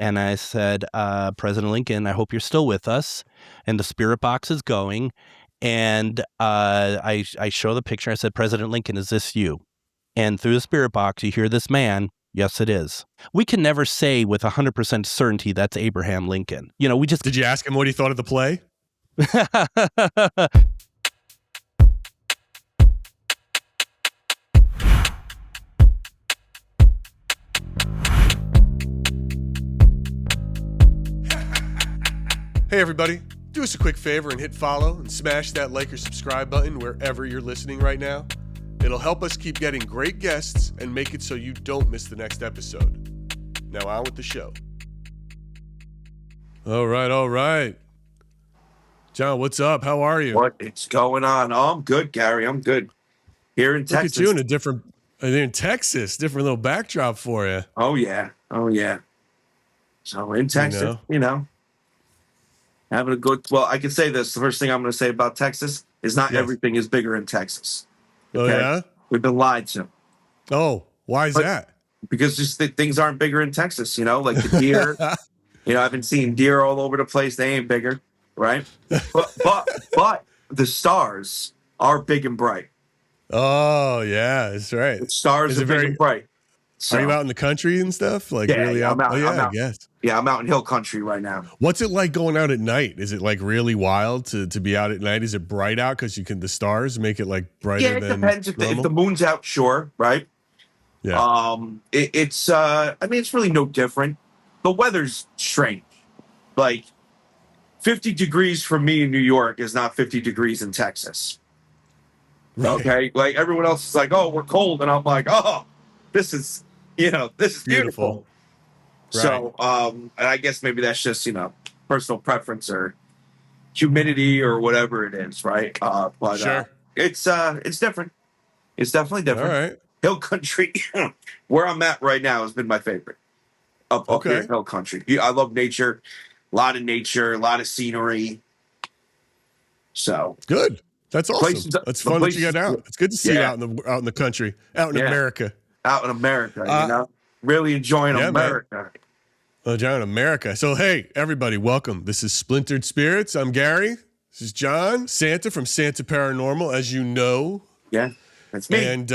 and I said, President Lincoln, I hope you're still with us. And the spirit box is going. And I show the picture. I said, President Lincoln, is this you? And through the spirit box, you hear this man. Yes, it is. We can never say with 100% certainty that's Abraham Lincoln. We just... Did you ask him what he thought of the play? Hey, everybody. Do us a quick favor and hit follow and smash that like or subscribe button wherever you're listening right now. It'll help us keep getting great guests and make it so you don't miss the next episode. Now on with the show. All right. John, what's up? How are you? What is going on? Oh, I'm good, Gary. I'm good. Here in Texas. Look at you in Texas, different little backdrop for you. Oh, yeah. So in Texas, having a good, well, I can say this. The first thing I'm going to say about Texas is not everything is bigger in Texas. Okay? Oh, yeah? We've been lied to. Oh, why is that? Because just things aren't bigger in Texas, like the deer. I've been seeing deer all over the place. They ain't bigger, right? But the stars are big and bright. Oh, yeah, that's right. The stars are big and bright. So, are you out in the country and stuff? Really out? I'm out. I guess. Yeah, I'm out in hill country right now. What's it like going out at night? Is it really wild to be out at night? Is it bright out because the stars make it brighter? Yeah, it depends. If the moon's out, sure, right? Yeah. It's really no different. The weather's strange. 50 degrees for me in New York is not 50 degrees in Texas. Right. Okay, everyone else is like, oh, we're cold, and I'm like, oh, this is beautiful. Right. So, and I guess maybe that's just personal preference or humidity or whatever it is, right? But sure. It's different. It's definitely different. All right. Hill country, where I'm at right now, has been my favorite. Up here in hill country. I love nature, a lot of scenery. So good. That's awesome. It's fun that you get out. It's good to see you out in the country, out in America. Out in America, really enjoying America. Man. Well, John, America. So, hey, everybody, welcome. This is Splintered Spirits. I'm Gary. This is John, Santa from Santa Paranormal, as you know. Yeah, that's me. And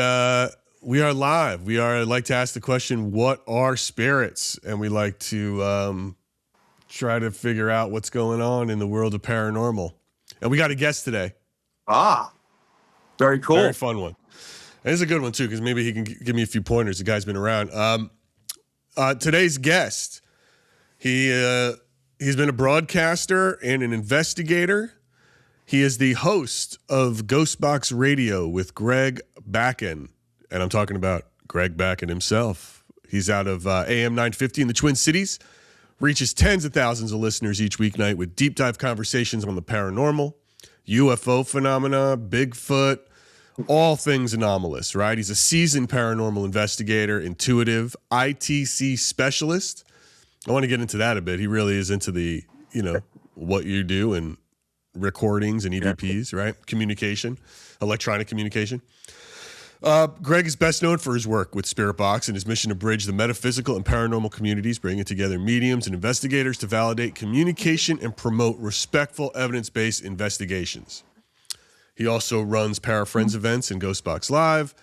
we are live. I like to ask the question, what are spirits? And we like to try to figure out what's going on in the world of paranormal. And we got a guest today. Ah, very cool. Very fun one. And it's a good one, too, because maybe he can give me a few pointers. The guy's been around. Today's guest, he's been a broadcaster and an investigator. He is the host of Ghostbox Radio with Greg Bakun. And I'm talking about Greg Bakun himself. He's out of AM 950 in the Twin Cities. Reaches tens of thousands of listeners each weeknight with deep dive conversations on the paranormal, UFO phenomena, Bigfoot, all things anomalous, right? He's a seasoned paranormal investigator, intuitive, ITC specialist. I want to get into that a bit. He really is into the, what you do and recordings and EVPs, right? Communication, electronic communication. Greg is best known for his work with Spirit Box and his mission to bridge the metaphysical and paranormal communities, bringing together mediums and investigators to validate communication and promote respectful, evidence-based investigations. He also runs Para-Friends events and Ghostbox Live,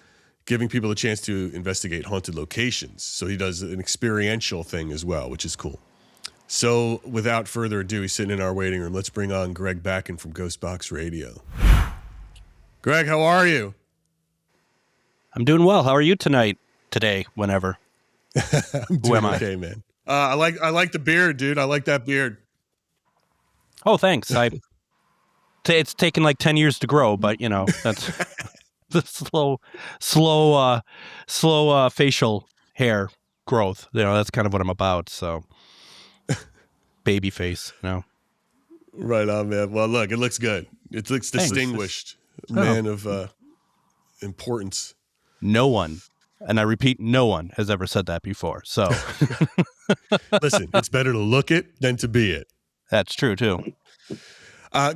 giving people a chance to investigate haunted locations. So he does an experiential thing as well, which is cool. So without further ado, he's sitting in our waiting room. Let's bring on Greg Bakun from Ghostbox Radio. Greg, how are you? I'm doing well. How are you today, whenever? I'm doing okay, man. I like the beard, dude. I like that beard. Oh, thanks. It's taken 10 years to grow, but that's the slow facial hair growth. That's kind of what I'm about. So, baby face. Right on, man. Well, look, it looks good. It looks distinguished. Man of importance. No one, and I repeat, no one has ever said that before. So, listen, it's better to look it than to be it. That's true too.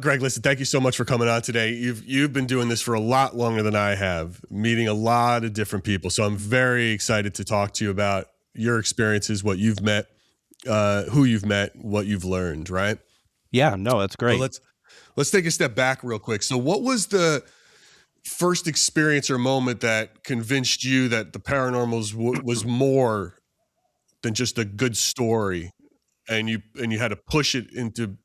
Greg, listen, thank you so much for coming on today. You've been doing this for a lot longer than I have, meeting a lot of different people. So I'm very excited to talk to you about your experiences, what you've met, who you've met, what you've learned, right? Yeah, no, that's great. But let's take a step back real quick. So what was the first experience or moment that convinced you that the paranormal was more than just a good story, and you had to push it into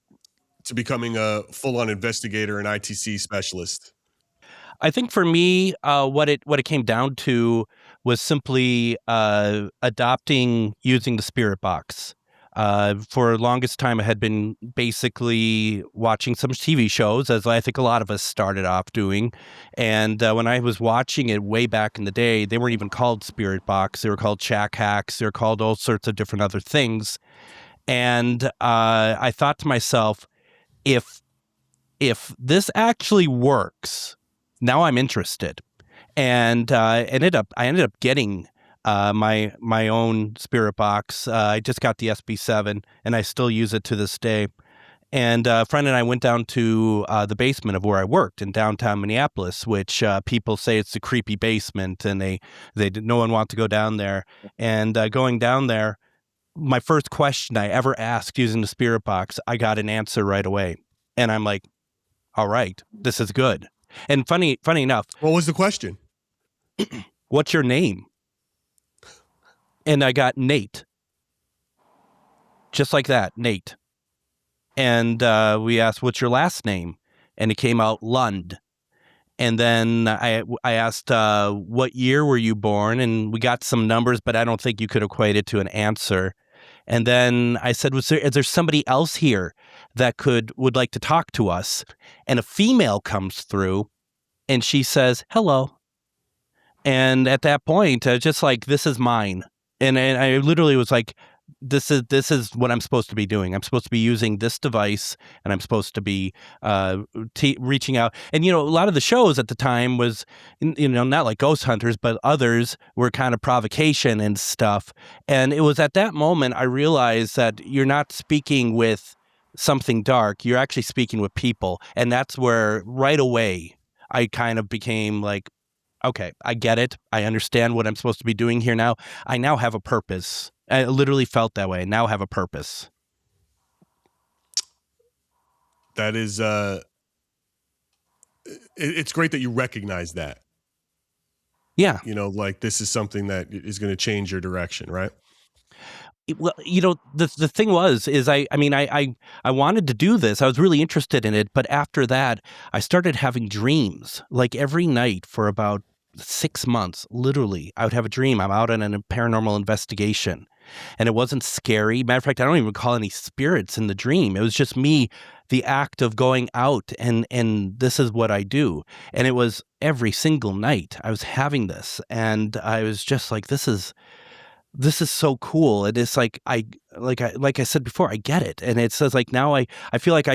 becoming a full-on investigator and ITC specialist? I think for me, what it came down to was simply adopting using the spirit box. For the longest time, I had been basically watching some TV shows, as I think a lot of us started off doing. And when I was watching it way back in the day, they weren't even called spirit box. They were called shack hacks. They were called all sorts of different other things. And I thought to myself, if this actually works, now I'm interested. And I ended up getting my own spirit box. I just got the SB7, and I still use it to this day. And a friend and I went down to the basement of where I worked in downtown Minneapolis, which people say it's a creepy basement, and no one wants to go down there. And going down there, my first question I ever asked using the spirit box, I got an answer right away. And I'm like, all right, this is good. And funny enough, what was the question? What's your name? And I got Nate. Just like that, Nate. And we asked, what's your last name? And it came out Lund. And then I asked, what year were you born? And we got some numbers, but I don't think you could equate it to an answer. And then I said, is there somebody else here that would like to talk to us? And a female comes through, and she says, hello. And at that point, I was just like, this is mine. And I literally was like, this is what I'm supposed to be doing. I'm supposed to be using this device, and I'm supposed to be reaching out. And, a lot of the shows at the time was, not like Ghost Hunters, but others were kind of provocation and stuff. And it was at that moment I realized that you're not speaking with something dark. You're actually speaking with people. And that's where right away I kind of became like, okay, I get it. I understand what I'm supposed to be doing here now. I now have a purpose. I literally felt that way. I now have a purpose. That is, it's great that you recognize that. Yeah. Like this is something that is going to change your direction, right? Well, the thing is I wanted to do this. I was really interested in it. But after that, I started having dreams like every night for about 6 months. Literally, I would have a dream. I'm out on a paranormal investigation, and it wasn't scary. Matter of fact, I don't even recall any spirits in the dream. It was just me, the act of going out, and this is what I do. And it was every single night I was having this, and I was just like, this is so cool. It is like I said before, I get it. And it says like now I feel like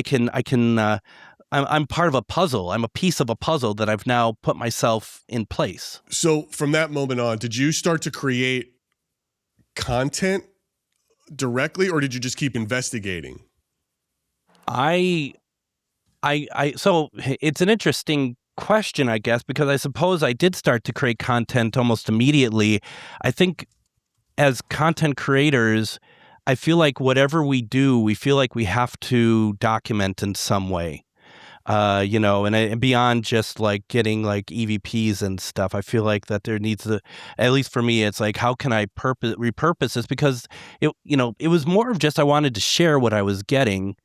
I'm part of a puzzle. I'm a piece of a puzzle that I've now put myself in place. So from that moment on, did you start to create content directly, or did you just keep investigating? So it's an interesting question, I guess, because I suppose I did start to create content almost immediately. I think as content creators, I feel like whatever we do, we feel like we have to document in some way. And beyond just like getting like EVPs and stuff, I feel like that there needs to, at least for me, it's like, how can I repurpose this? Because it was more of just, I wanted to share what I was getting.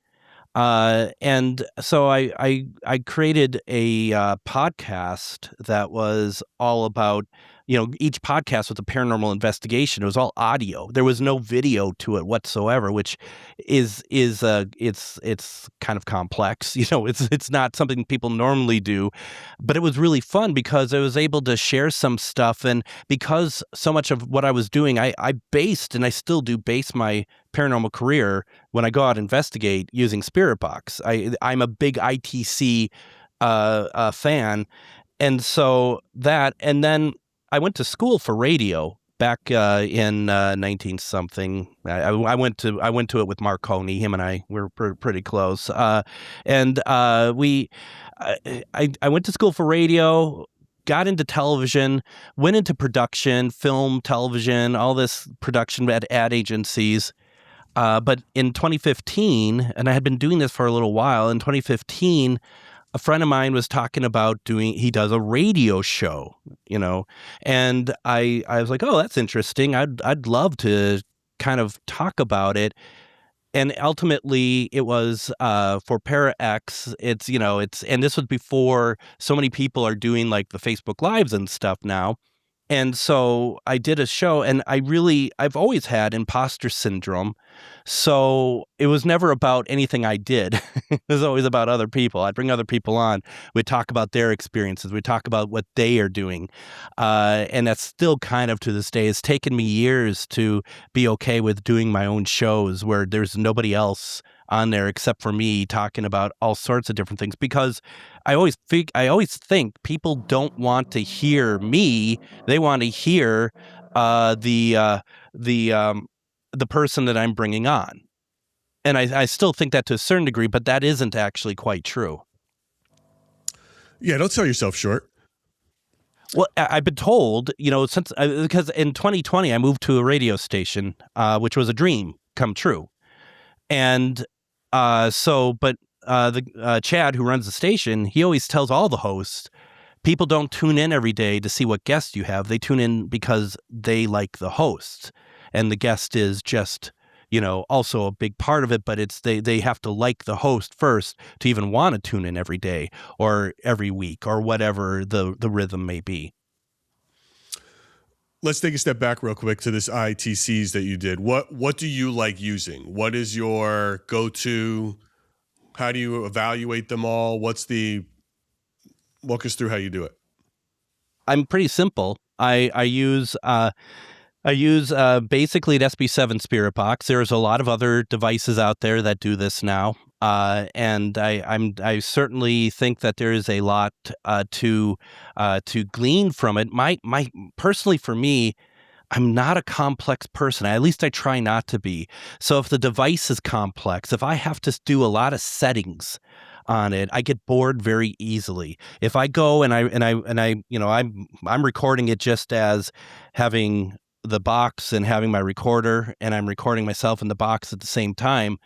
And so I created a podcast that was all about, each podcast was a paranormal investigation. It was all audio. There was no video to it whatsoever, which is it's kind of complex. It's not something people normally do, but it was really fun because I was able to share some stuff. And because so much of what I was doing, I based, and I still do base my paranormal career when I go out and investigate using Spirit Box. I'm a big ITC fan, and so that, and then I went to school for radio back in 19 something. I went to it with Mark Coney. Him and I were pretty close, and I went to school for radio. Got into television, went into production, film, television, all this production at ad agencies. But in 2015, and I had been doing this for a little while, in 2015, a friend of mine was talking about he does a radio show, and I was like, oh, that's interesting. I'd love to kind of talk about it. And ultimately it was for Para X. And this was before so many people are doing like the Facebook Lives and stuff now. And so I did a show, and I've always had imposter syndrome. So it was never about anything I did. It was always about other people. I'd bring other people on. We'd talk about their experiences. We'd talk about what they are doing. And that's still kind of to this day. It's taken me years to be okay with doing my own shows where there's nobody else on there except for me talking about all sorts of different things, because I always think people don't want to hear me. They want to hear the person that I'm bringing on. And I still think that to a certain degree, but that isn't actually quite true. Yeah, don't sell yourself short. Well, I've been told, because in 2020 I moved to a radio station, which was a dream come true. And the Chad, who runs the station, he always tells all the hosts, people don't tune in every day to see what guests you have. They tune in because they like the host, and the guest is just, also a big part of it. But they have to like the host first to even want to tune in every day or every week or whatever the rhythm may be. Let's take a step back real quick to this ITCs that you did. What do you like using? What is your go-to? How do you evaluate them all? Walk us through how you do it. I'm pretty simple. I use basically an SB7 spirit box. There's a lot of other devices out there that do this now. And I certainly think that there is a lot to glean from it. My personally, for me, I'm not a complex person. At least I try not to be. So if the device is complex, if I have to do a lot of settings on it, I get bored very easily. If I go and I'm recording it just as having the box and having my recorder, and I'm recording myself in the box at the same time.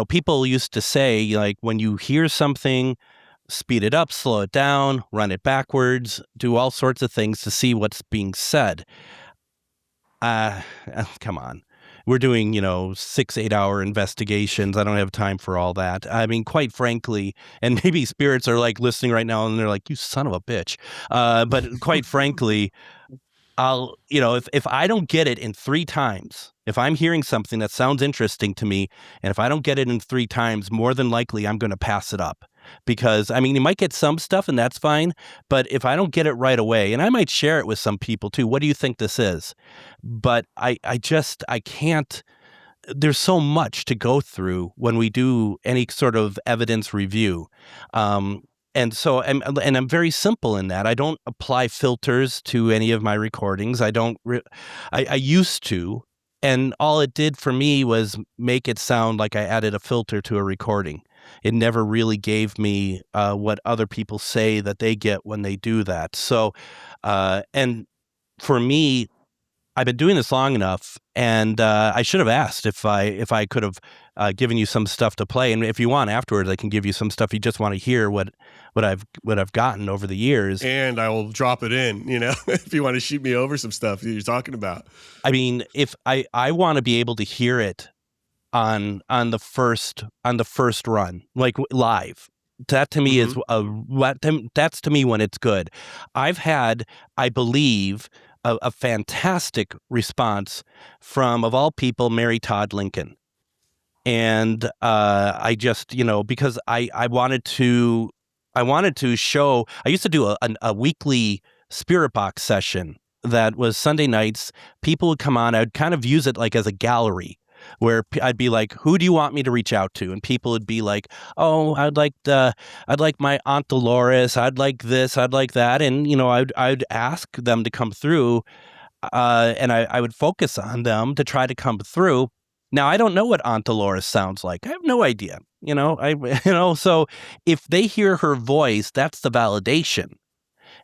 People used to say, like, when you hear something, speed it up, slow it down, run it backwards, do all sorts of things to see what's being said. Come on. We're doing, 6-8 hour investigations. I don't have time for all that. I mean, quite frankly, and maybe spirits are like listening right now and they're like, you son of a bitch. But quite frankly, if I don't get it in 3 times, if I'm hearing something that sounds interesting to me, and if I don't get it in 3 times, more than likely I'm going to pass it up. Because, you might get some stuff and that's fine, but if I don't get it right away, and I might share it with some people too, what do you think this is? But I can't, there's so much to go through when we do any sort of evidence review. And so I'm very simple in that. I don't apply filters to any of my recordings. I used to, and all it did for me was make it sound like I added a filter to a recording. It never really gave me what other people say that they get when they do that. So, and for me, I've been doing this long enough, and I should have asked if I could have given you some stuff to play. And if you want afterwards, I can give you some stuff. You just want to hear what I've gotten over the years. And I will drop it in, if you want to shoot me over some stuff that you're talking about. I mean, if I want to be able to hear it on the first run, like live. That to me is that's to me when it's good. I've had, I believe, a fantastic response from, of all people, Mary Todd Lincoln. And I just, because I wanted to show, I used to do a weekly spirit box session that was Sunday nights. People would come on. I'd kind of use it like as a gallery, where I'd be like, who do you want me to reach out to? And people would be like, oh, I'd like my Aunt Dolores. I'd like this. I'd like that. And, I'd ask them to come through, and I would focus on them to try to come through. Now, I don't know what Aunt Dolores sounds like. I have no idea, so if they hear her voice, that's the validation.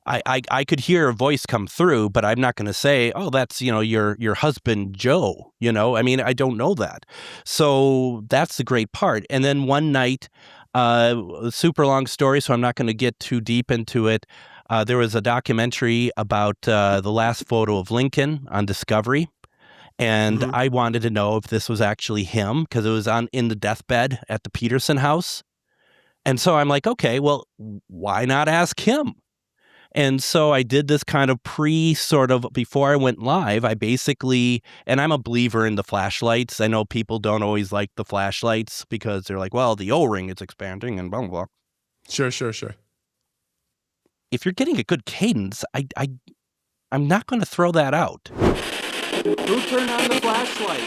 I could hear a voice come through, but I'm not going to say, oh, that's, your husband, Joe, I mean, I don't know that. So that's the great part. And then one night, super long story, so I'm not going to get too deep into it. There was a documentary about the last photo of Lincoln on Discovery. And I wanted to know if this was actually him because it was in the deathbed at the Peterson house. And so I'm like, okay, well, why not ask him? And so I did this kind of before I went live, I basically, and I'm a believer in the flashlights. I know people don't always like the flashlights because they're like, well, the O-ring is expanding and blah, blah, blah. Sure. If you're getting a good cadence, I'm not going to throw that out. Who turned on the flashlight?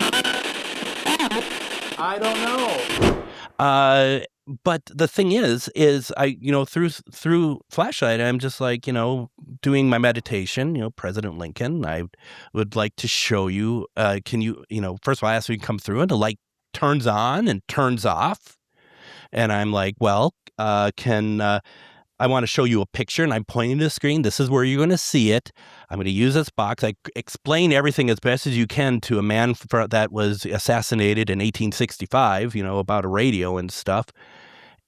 I don't know. But the thing is I, through flashlight, I'm just like, doing my meditation, President Lincoln, I would like to show you, can you, first of all, I ask if you can come through and the light turns on and turns off. And I'm like, well, I want to show you a picture, and I'm pointing to the screen. This is where you're going to see it. I'm going to use this box. I explain everything as best as you can to a man that was assassinated in 1865, about a radio and stuff.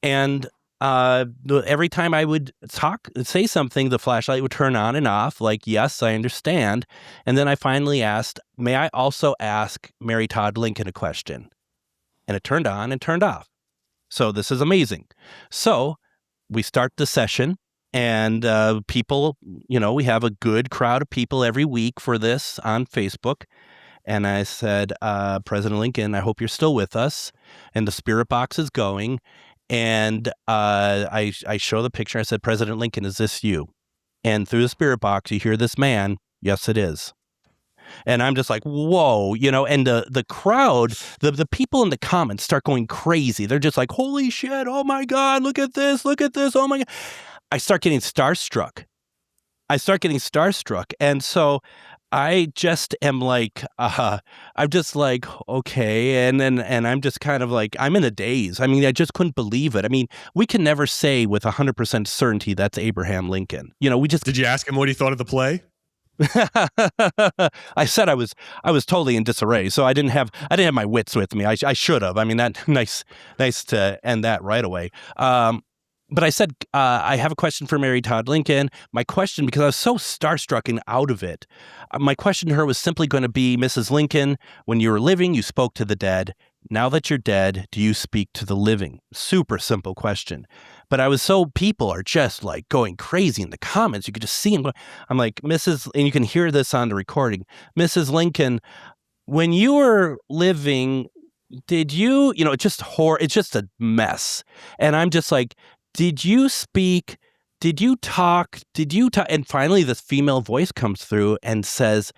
And every time I would say something, the flashlight would turn on and off, like, yes, I understand. And then I finally asked, may I also ask Mary Todd Lincoln a question? And it turned on and turned off. So this is amazing. So we start the session, and people, we have a good crowd of people every week for this on Facebook. And I said, President Lincoln, I hope you're still with us. And the spirit box is going. And I show the picture. I said, President Lincoln, is this you? And through the spirit box, you hear this man. Yes, it is. And I'm just like, whoa, and the crowd, the people in the comments start going crazy. They're just like, holy shit. Oh my God. Look at this. Oh my God. I start getting starstruck. And so I just am like, I'm just like, okay. And I'm just kind of like, I'm in a daze. I mean, I just couldn't believe it. I mean, we can never say with 100% certainty that's Abraham Lincoln. Did you ask him what he thought of the play? I said I was totally in disarray, so I didn't have my wits with me. I should have. I mean, that nice to end that right away. But I said, I have a question for Mary Todd Lincoln. My question, because I was so starstruck and out of it, my question to her was simply going to be, Mrs. Lincoln, when you were living, you spoke to the dead. Now that you're dead, do you speak to the living? Super simple question. But people are just like going crazy in the comments. You could just see them. I'm like, and you can hear this on the recording. Mrs. Lincoln, when you were living, did you, it's just a mess. And I'm just like, did you speak? Did you talk? And finally, this female voice comes through and says,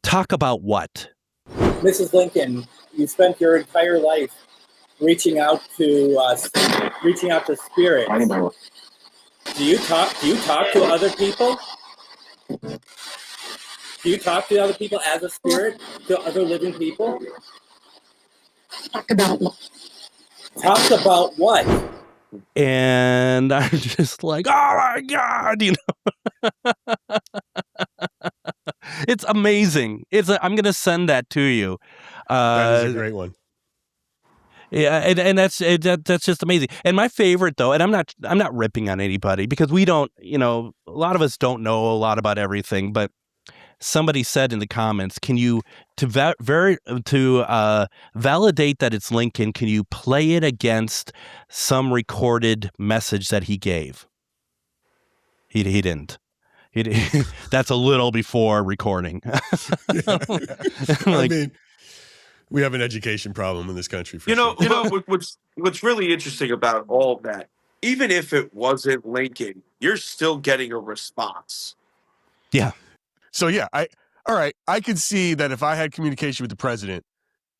talk about what? Mrs. Lincoln, you spent your entire life reaching out to spirits. Do you talk to other people? Do you talk to other people as a spirit, to other living people? Talk about what? Talk about what? And I'm just like, oh my God, It's amazing. I'm going to send that to you. That is a great one. Yeah, and that's just amazing. And my favorite, though, and I'm not ripping on anybody because we don't, a lot of us don't know a lot about everything. But somebody said in the comments, can you validate that it's Lincoln? Can you play it against some recorded message that he gave? He didn't. That's a little before recording. Yeah. I mean, we have an education problem in this country. What's really interesting about all that, even if it wasn't Lincoln, you're still getting a response. Yeah. So yeah, I could see that if I had communication with the president,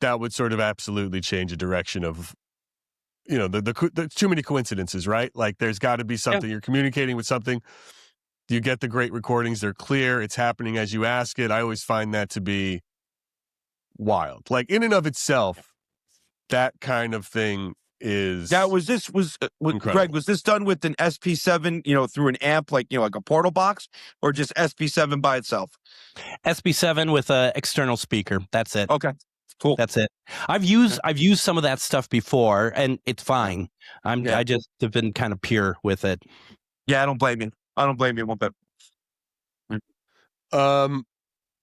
that would sort of absolutely change the direction of, the too many coincidences, right? Like there's got to be something. You're communicating with something. You get the great recordings. They're clear. It's happening as you ask it. I always find that to be wild. Like in and of itself, that kind of thing is Now, was incredible. Greg, was this done with an SP7, through an amp, like a portal box, or just SP7 by itself? SB7 with a external speaker. That's it. Okay, cool. That's it. I've used some of that stuff before, and it's fine. Yeah. I just have been kind of pure with it. Yeah, I don't blame you. I don't blame you one bit. All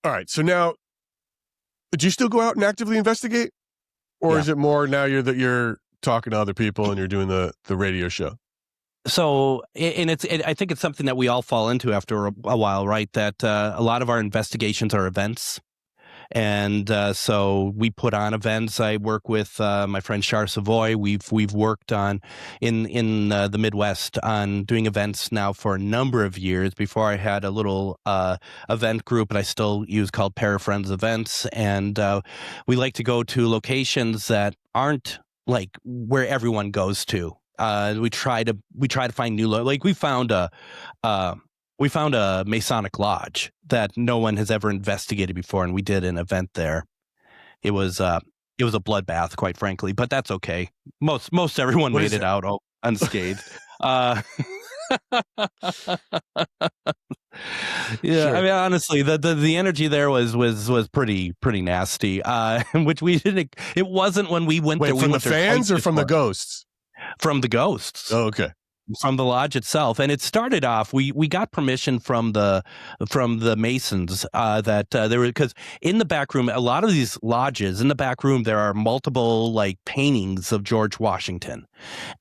right. So now, do you still go out and actively investigate, or is it more now you're talking to other people and you're doing the radio show? So, and I think it's something that we all fall into after a while, right? That a lot of our investigations are events. And so we put on events. I work with my friend Char Savoy. We've worked on in the Midwest on doing events now for a number of years. Before I had a little event group that I still use called Parafriends Events, and we like to go to locations that aren't like where everyone goes to. We try to find new like we found a Masonic lodge that no one has ever investigated before, and we did an event there. It was a bloodbath, quite frankly, but that's okay. Most everyone made it out unscathed. Yeah, sure. I mean, honestly, the energy there was pretty nasty. Which we didn't. It wasn't when we went there. From the fans or from the ghosts? From the ghosts. Oh, okay. From the lodge itself, and it started off. We got permission from the Masons that there were, because in the back room, a lot of these lodges in the back room, there are multiple like paintings of George Washington,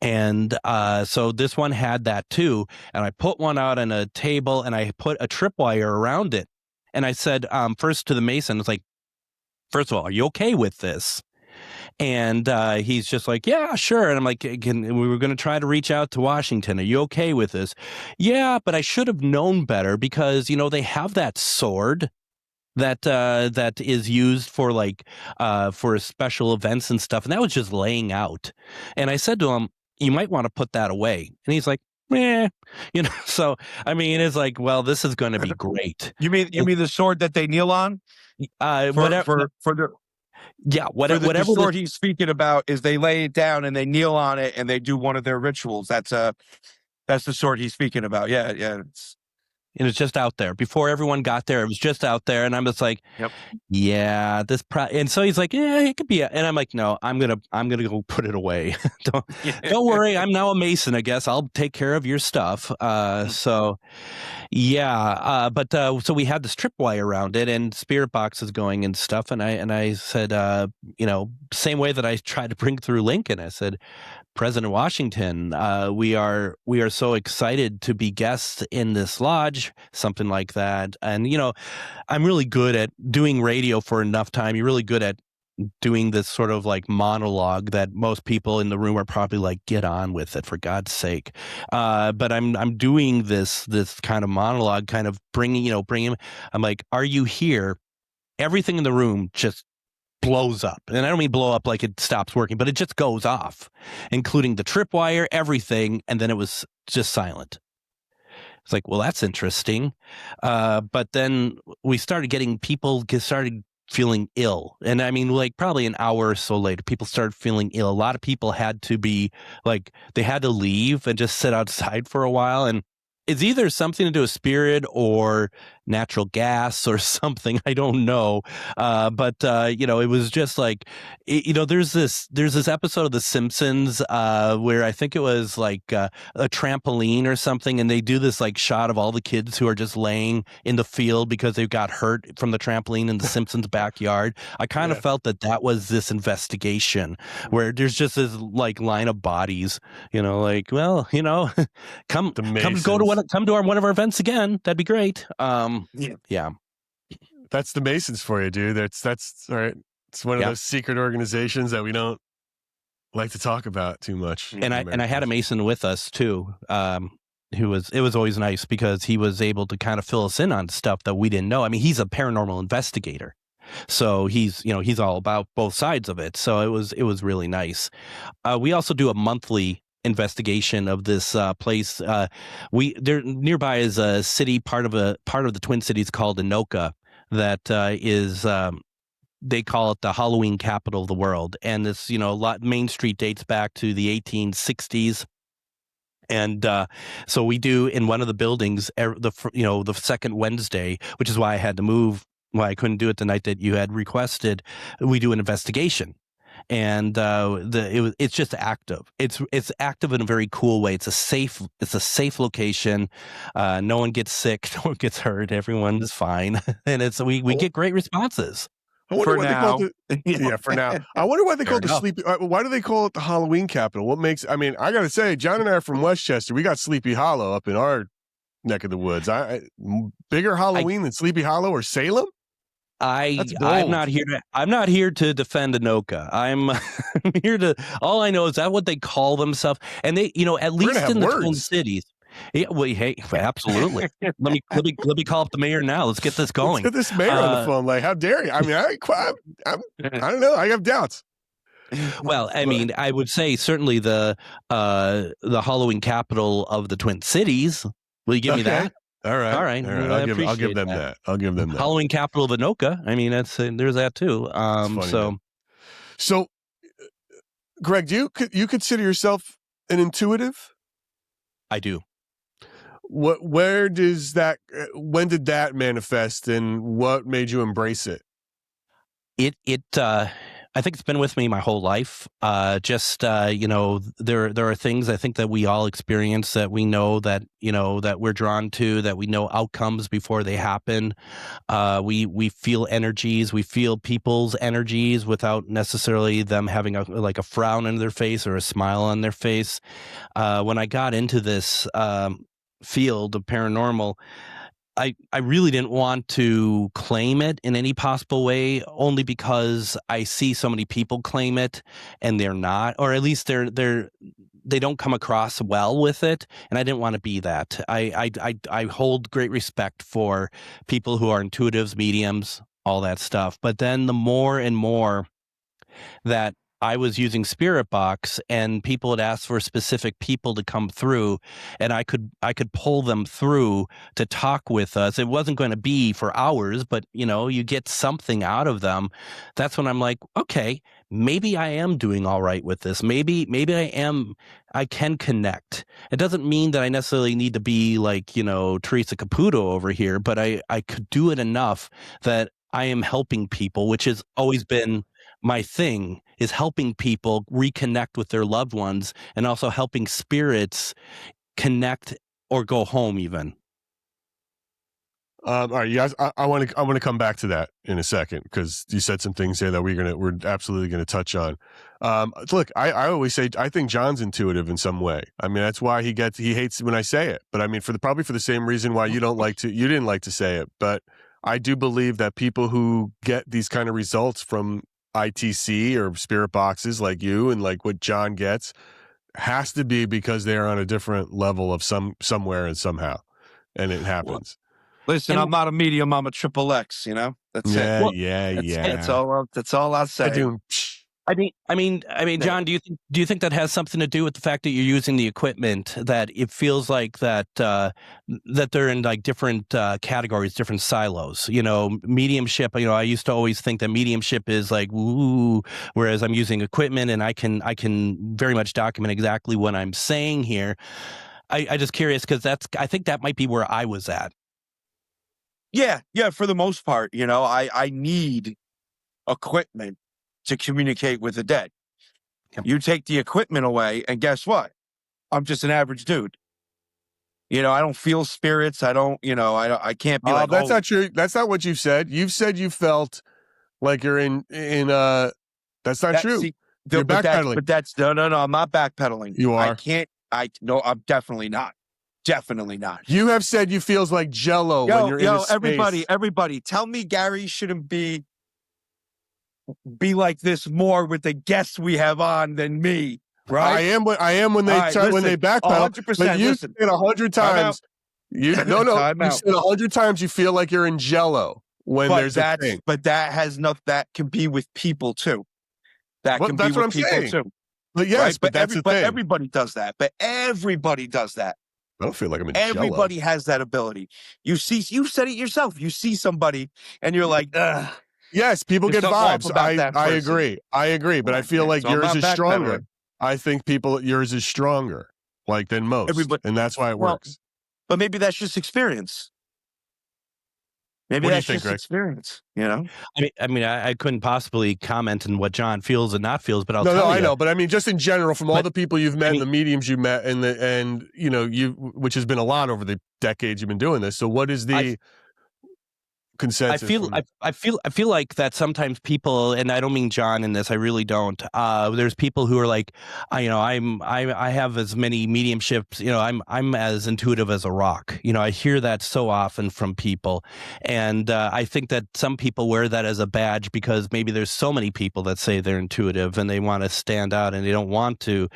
and so this one had that too. And I put one out on a table, and I put a tripwire around it, and I said first to the Mason, it's like, first of all, are you okay with this? And he's just like, yeah, sure. And I'm like, we were going to try to reach out to Washington. Are you okay with this? Yeah, but I should have known better because, they have that sword that is used for like for special events and stuff. And that was just laying out. And I said to him, you might want to put that away. And he's like, so, I mean, it's like, well, this is going to be great. You mean the sword that they kneel on? Whatever the sword he's speaking about is they lay it down and they kneel on it and they do one of their rituals. That's the sword he's speaking about. Yeah. And it's just out there. Before everyone got there, it was just out there. And I'm just like, yep. Yeah, and so he's like, yeah, it could be. And I'm like, no, I'm gonna go put it away. Don't worry. I'm now a Mason, I guess. I'll take care of your stuff. So yeah. So we had this tripwire around it and spirit boxes going and stuff. And I said, same way that I tried to bring through Lincoln, I said, President Washington, we are so excited to be guests in this lodge, something like that. And, I'm really good at doing radio for enough time. You're really good at doing this sort of like monologue that most people in the room are probably like, get on with it, for God's sake. But I'm doing this kind of monologue, kind of bringing, I'm like, are you here? Everything in the room just blows up. And I don't mean blow up like it stops working, but it just goes off, including the tripwire, everything. And then it was just silent. It's like, well, that's interesting. But then we started getting started feeling ill. And I mean, like probably an hour or so later, people started feeling ill. A lot of people had to be like, they had to leave and just sit outside for a while. And it's either something to do with spirit or natural gas or something. I don't know. But it was just like, there's this episode of The Simpsons where I think it was like a trampoline or something. And they do this like shot of all the kids who are just laying in the field because they've got hurt from the trampoline in the Simpsons backyard. I kind of felt that was this investigation where there's just this like line of bodies, like, well, come to one of our events again. That'd be great. Yeah. That's the Masons for you, dude. That's all right. It's one of those secret organizations that we don't like to talk about too much. And I had a Mason with us too. It was always nice because he was able to kind of fill us in on stuff that we didn't know. I mean, he's a paranormal investigator. So he's all about both sides of it. So it was really nice. We also do a monthly investigation of this place. There nearby is a city, part of the Twin Cities called Anoka, that is they call it the Halloween capital of the world. And this, a lot, Main Street dates back to the 1860s. And so we do in one of the buildings, the second Wednesday, which is why I had to move, why I couldn't do it the night that you had requested. We do an investigation, and it's just active. It's active in a very cool way. It's a safe location. No one gets sick, no one gets hurt. Everyone is fine, and we get great responses. I wonder For why now. they call it yeah, for now. I wonder why they call it the enough. sleepy. Why do they call it the Halloween capital? What makes? I mean, I got to say, John and I are from Westchester. We got Sleepy Hollow up in our neck of the woods. Bigger Halloween than Sleepy Hollow or Salem. That's bold. I'm not here to defend Anoka. I'm here to. All I know is that what they call themselves, and they, at least in the Twin Cities. Yeah, well, hey, absolutely. let me call up the mayor now. Let's get this going. Let's get this mayor on the phone. Like, how dare you? I mean, I don't know. I have doubts. Well, I mean, I would say certainly the Halloween capital of the Twin Cities. Will you give me that? All right. Well, I'll give them that. I'll give them that. Halloween capital of Anoka. I mean, there's that too. So, Greg, do you consider yourself an intuitive? I do. Where does that? When did that manifest, and what made you embrace it? I think it's been with me my whole life. There are things I think that we all experience that we know that we're drawn to, that we know outcomes before they happen. We feel energies, we feel people's energies without necessarily them having a frown on their face or a smile on their face. When I got into this field of paranormal, I really didn't want to claim it in any possible way, only because I see so many people claim it and they're not, or at least they don't come across well with it, and I didn't want to be that. I hold great respect for people who are intuitives, mediums, all that stuff. But then the more and more that I was using Spirit Box, and people had asked for specific people to come through, and I could pull them through to talk with us. It wasn't going to be for hours, but you get something out of them. That's when I'm like, okay, maybe I am doing all right with this. Maybe I can connect. It doesn't mean that I necessarily need to be like, Teresa Caputo over here, but I could do it enough that I am helping people, which has always been my thing, is helping people reconnect with their loved ones, and also helping spirits connect or go home even. All right, you guys, I want to come back to that in a second, because you said some things there that we're absolutely going to touch on. Look, I always say I think John's intuitive in some way. I mean, that's why he hates when I say it. But I mean, probably for the same reason why you didn't like to say it. But I do believe that people who get these kind of results from ITC or spirit boxes like you and like what John gets has to be because they're on a different level of somewhere and somehow, and it happens. Listen, I'm not a medium. I'm a triple X. That's it. Yeah. That's all I'll say. I mean, John, do you think that has something to do with the fact that you're using the equipment, that it feels like that they're in like different categories, different silos? Mediumship. I used to always think that mediumship is like woo, whereas I'm using equipment and I can very much document exactly what I'm saying here. I just curious because I think that might be where I was at. Yeah. For the most part, I need equipment to communicate with the dead. Yep. You take the equipment away, and guess what? I'm just an average dude. I don't feel spirits. I don't. I can't be like. That's not true. That's not what you've said. You've said you felt like you're in. That's not true. You're backpedaling. But that's no. I'm not backpedaling. You are. I can't. No, I'm definitely not. Definitely not. You have said you feels like Jello when you're in a space. Everybody, tell me Gary shouldn't be like this more with the guests we have on than me, right? I am when they when they backpedal. 100%. But you said 100 times. You said 100 times you feel like you're in Jello when there's a thing. But that has that can be with people too. That's what I'm saying. Too. But yes, right? but that's the thing. Everybody does that. I don't feel like I'm in Everybody has that ability. You said it yourself. You see somebody and you're like, ugh. Yes, people There's get something off vibes. about that I person. agree. I agree, but I feel Okay, like so I'm yours not is stronger. backpedaling. I think yours is stronger, like than most, Everybody, and that's why it well, works. but maybe that's just experience. Maybe What do you that's think, just Greg? experience. You know, I couldn't possibly comment on what John feels and not feels, but I'll No, tell I you. know, but I mean, just in general, from all But, the people you've met, I and mean, the mediums you met, and you know, which has been a lot over the decades you've been doing this. So, what is the consensus? I feel like that sometimes people, and I don't mean John in this, I really don't. There's people who are like, I have as many mediumships, I'm as intuitive as a rock. I hear that so often from people, and I think that some people wear that as a badge because maybe there's so many people that say they're intuitive and they want to stand out and they don't want to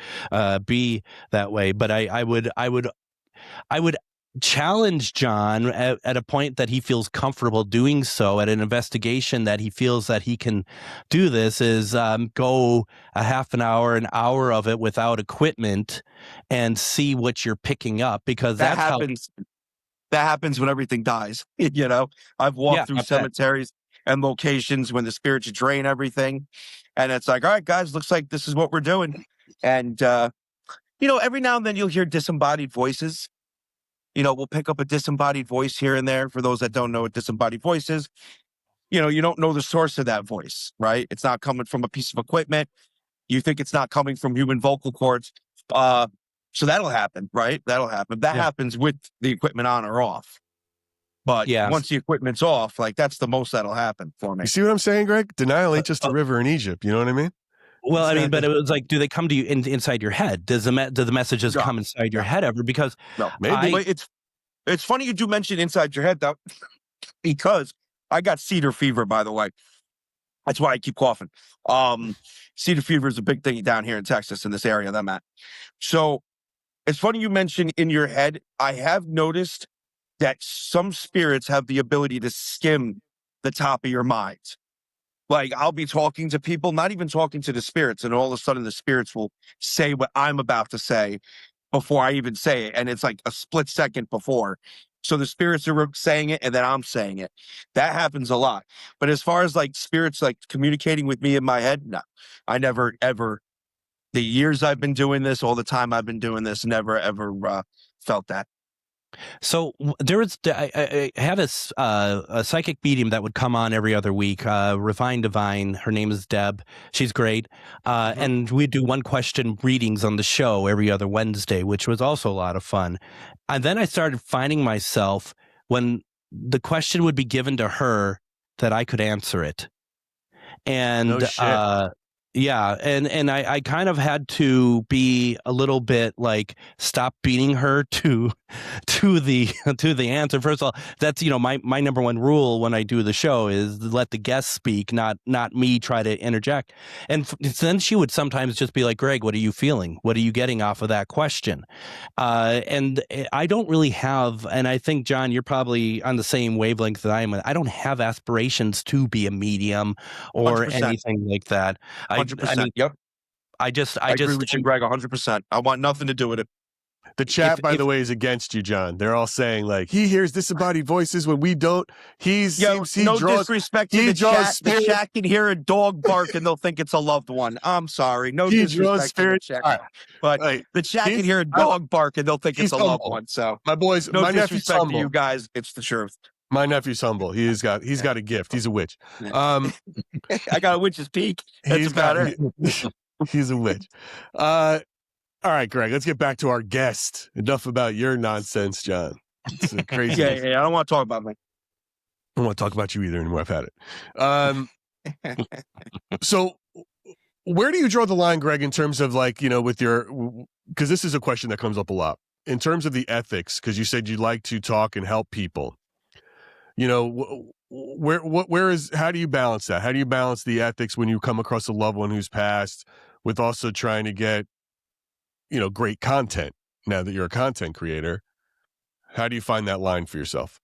be that way. But I would challenge John at a point that he feels comfortable doing so at an investigation that he feels that he can do this is go a half an hour of it without equipment and see what you're picking up, because that that's how. happens. That happens when everything dies. I've Yeah, walked through I bet. cemeteries and locations when the spirits drain everything, and it's like, all right, guys, looks like this is what we're doing. And every now and then you'll hear disembodied voices. We'll pick up a disembodied voice here and there. For those that don't know what disembodied voice is, you don't know the source of that voice, right? It's not coming from a piece of equipment. You think it's not coming from human vocal cords. So that'll happen, right? That'll happen. That Yeah. happens with the equipment on or off. But Yeah. once the equipment's off, like that's the most that'll happen for me. You see what I'm saying, Greg? Denial ain't just a river in Egypt. You know what I mean? Well, I mean, but it was like, do they come to you inside your head? Do the messages No, come inside your no. head ever? Because No, Maybe. But it's funny you do mention inside your head, though, because I got cedar fever, by the way. That's why I keep coughing. Cedar fever is a big thing down here in Texas, in this area that I'm at. So it's funny you mention in your head. I have noticed that some spirits have the ability to skim the top of your mind. Like, I'll be talking to people, not even talking to the spirits, and all of a sudden the spirits will say what I'm about to say before I even say it. And it's like a split second before. So the spirits are saying it and then I'm saying it. That happens a lot. But as far as like spirits like communicating with me in my head, no. I never ever, the years I've been doing this, all the time I've been doing this, never ever felt that. So there was, I had a psychic medium that would come on every other week, Refined Divine. Her name is Deb. She's great. And we do one question readings on the show every other Wednesday, which was also a lot of fun. And then I started finding myself, when the question would be given to her, that I could answer it. And No shit. yeah, and I kind of had to be a little bit like, stop beating her to the answer. First of all, that's my number one rule when I do the show is let the guest speak, not me try to interject. And then she would sometimes just be like, Greg, what are you feeling? What are you getting off of that question? And I don't really have, and I think, John, you're probably on the same wavelength that I am. I don't have aspirations to be a medium or 100%. anything like that. 100%. Yep. I agree with you, Greg, 100%. I want nothing to do with it. The chat, by the way, is against you, John. They're all saying like he hears disembodied voices when we don't. No disrespect to the chat. The chat can hear a dog bark and they'll think it's a loved one. I'm sorry. No disrespect to the chat. Right. But Right. the chat can hear a dog bark and they'll think it's a loved one. So my boys, no my nephew's disrespect humble. to you guys. It's the truth. My nephew's humble. He's got a gift. He's a witch. I got a witch's peak. That's about it. He's a witch. All right, Greg, let's get back to our guest. Enough about your nonsense, John. It's a crazy. Yeah, I don't want to talk about me. I don't want to talk about you either anymore. I've had it. So where do you draw the line, Greg, in terms of like, with your, because this is a question that comes up a lot in terms of the ethics, because you said you like to talk and help people. How do you balance that? How do you balance the ethics when you come across a loved one who's passed with also trying to get, great content now that you're a content creator? How do you find that line for yourself?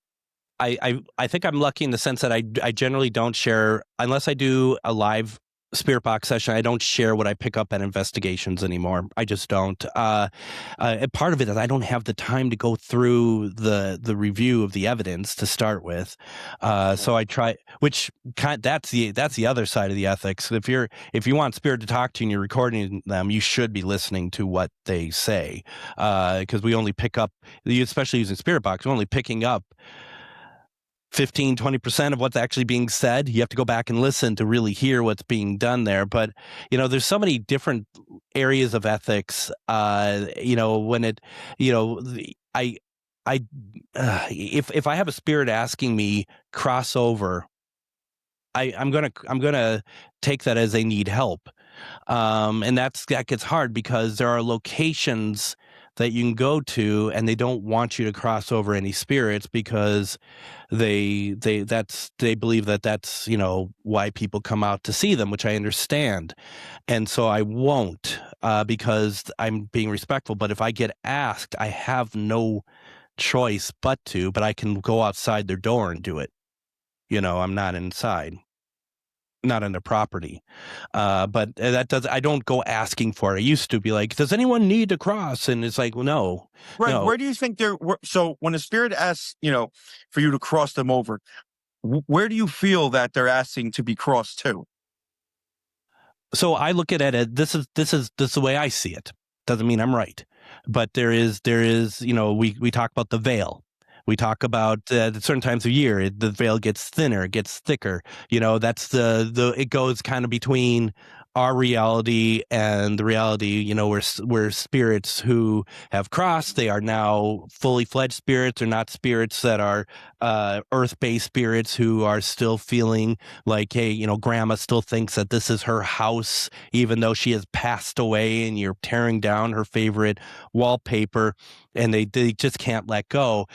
I think I'm lucky in the sense that I generally don't share, unless I do a live spirit box session, I don't share what I pick up at investigations anymore. I just don't. And part of it is I don't have the time to go through the review of the evidence to start with. So I try, that's the other side of the ethics. If you want spirit to talk to you and you're recording them, you should be listening to what they say, because we only pick up, especially using spirit box, we're only picking up 15-20% of what's actually being said. You have to go back and listen to really hear what's being done there. But there's so many different areas of ethics. When it, if I have a spirit asking me cross over, I'm gonna take that as they need help, and that gets hard because there are locations that you can go to and they don't want you to cross over any spirits because they believe that that's why people come out to see them, which I understand. And so I won't, because I'm being respectful. But if I get asked, I have no choice but I can go outside their door and do it. I'm not inside, not on their property. But I don't go asking for it. I used to be like, does anyone need to cross? And it's like, well, no. Right. No. Where do you think so when a spirit asks, for you to cross them over, where do you feel that they're asking to be crossed to? So I look at it, this is the way I see it. Doesn't mean I'm right. But there is, we talk about the veil. We talk about at certain times of year, the veil gets thinner, it gets thicker. That's it goes kind of between our reality and the reality, where spirits who have crossed, they are now fully fledged spirits. They're not spirits that are earth-based spirits who are still feeling like, hey, grandma still thinks that this is her house, even though she has passed away, and you're tearing down her favorite wallpaper, and they just can't let go.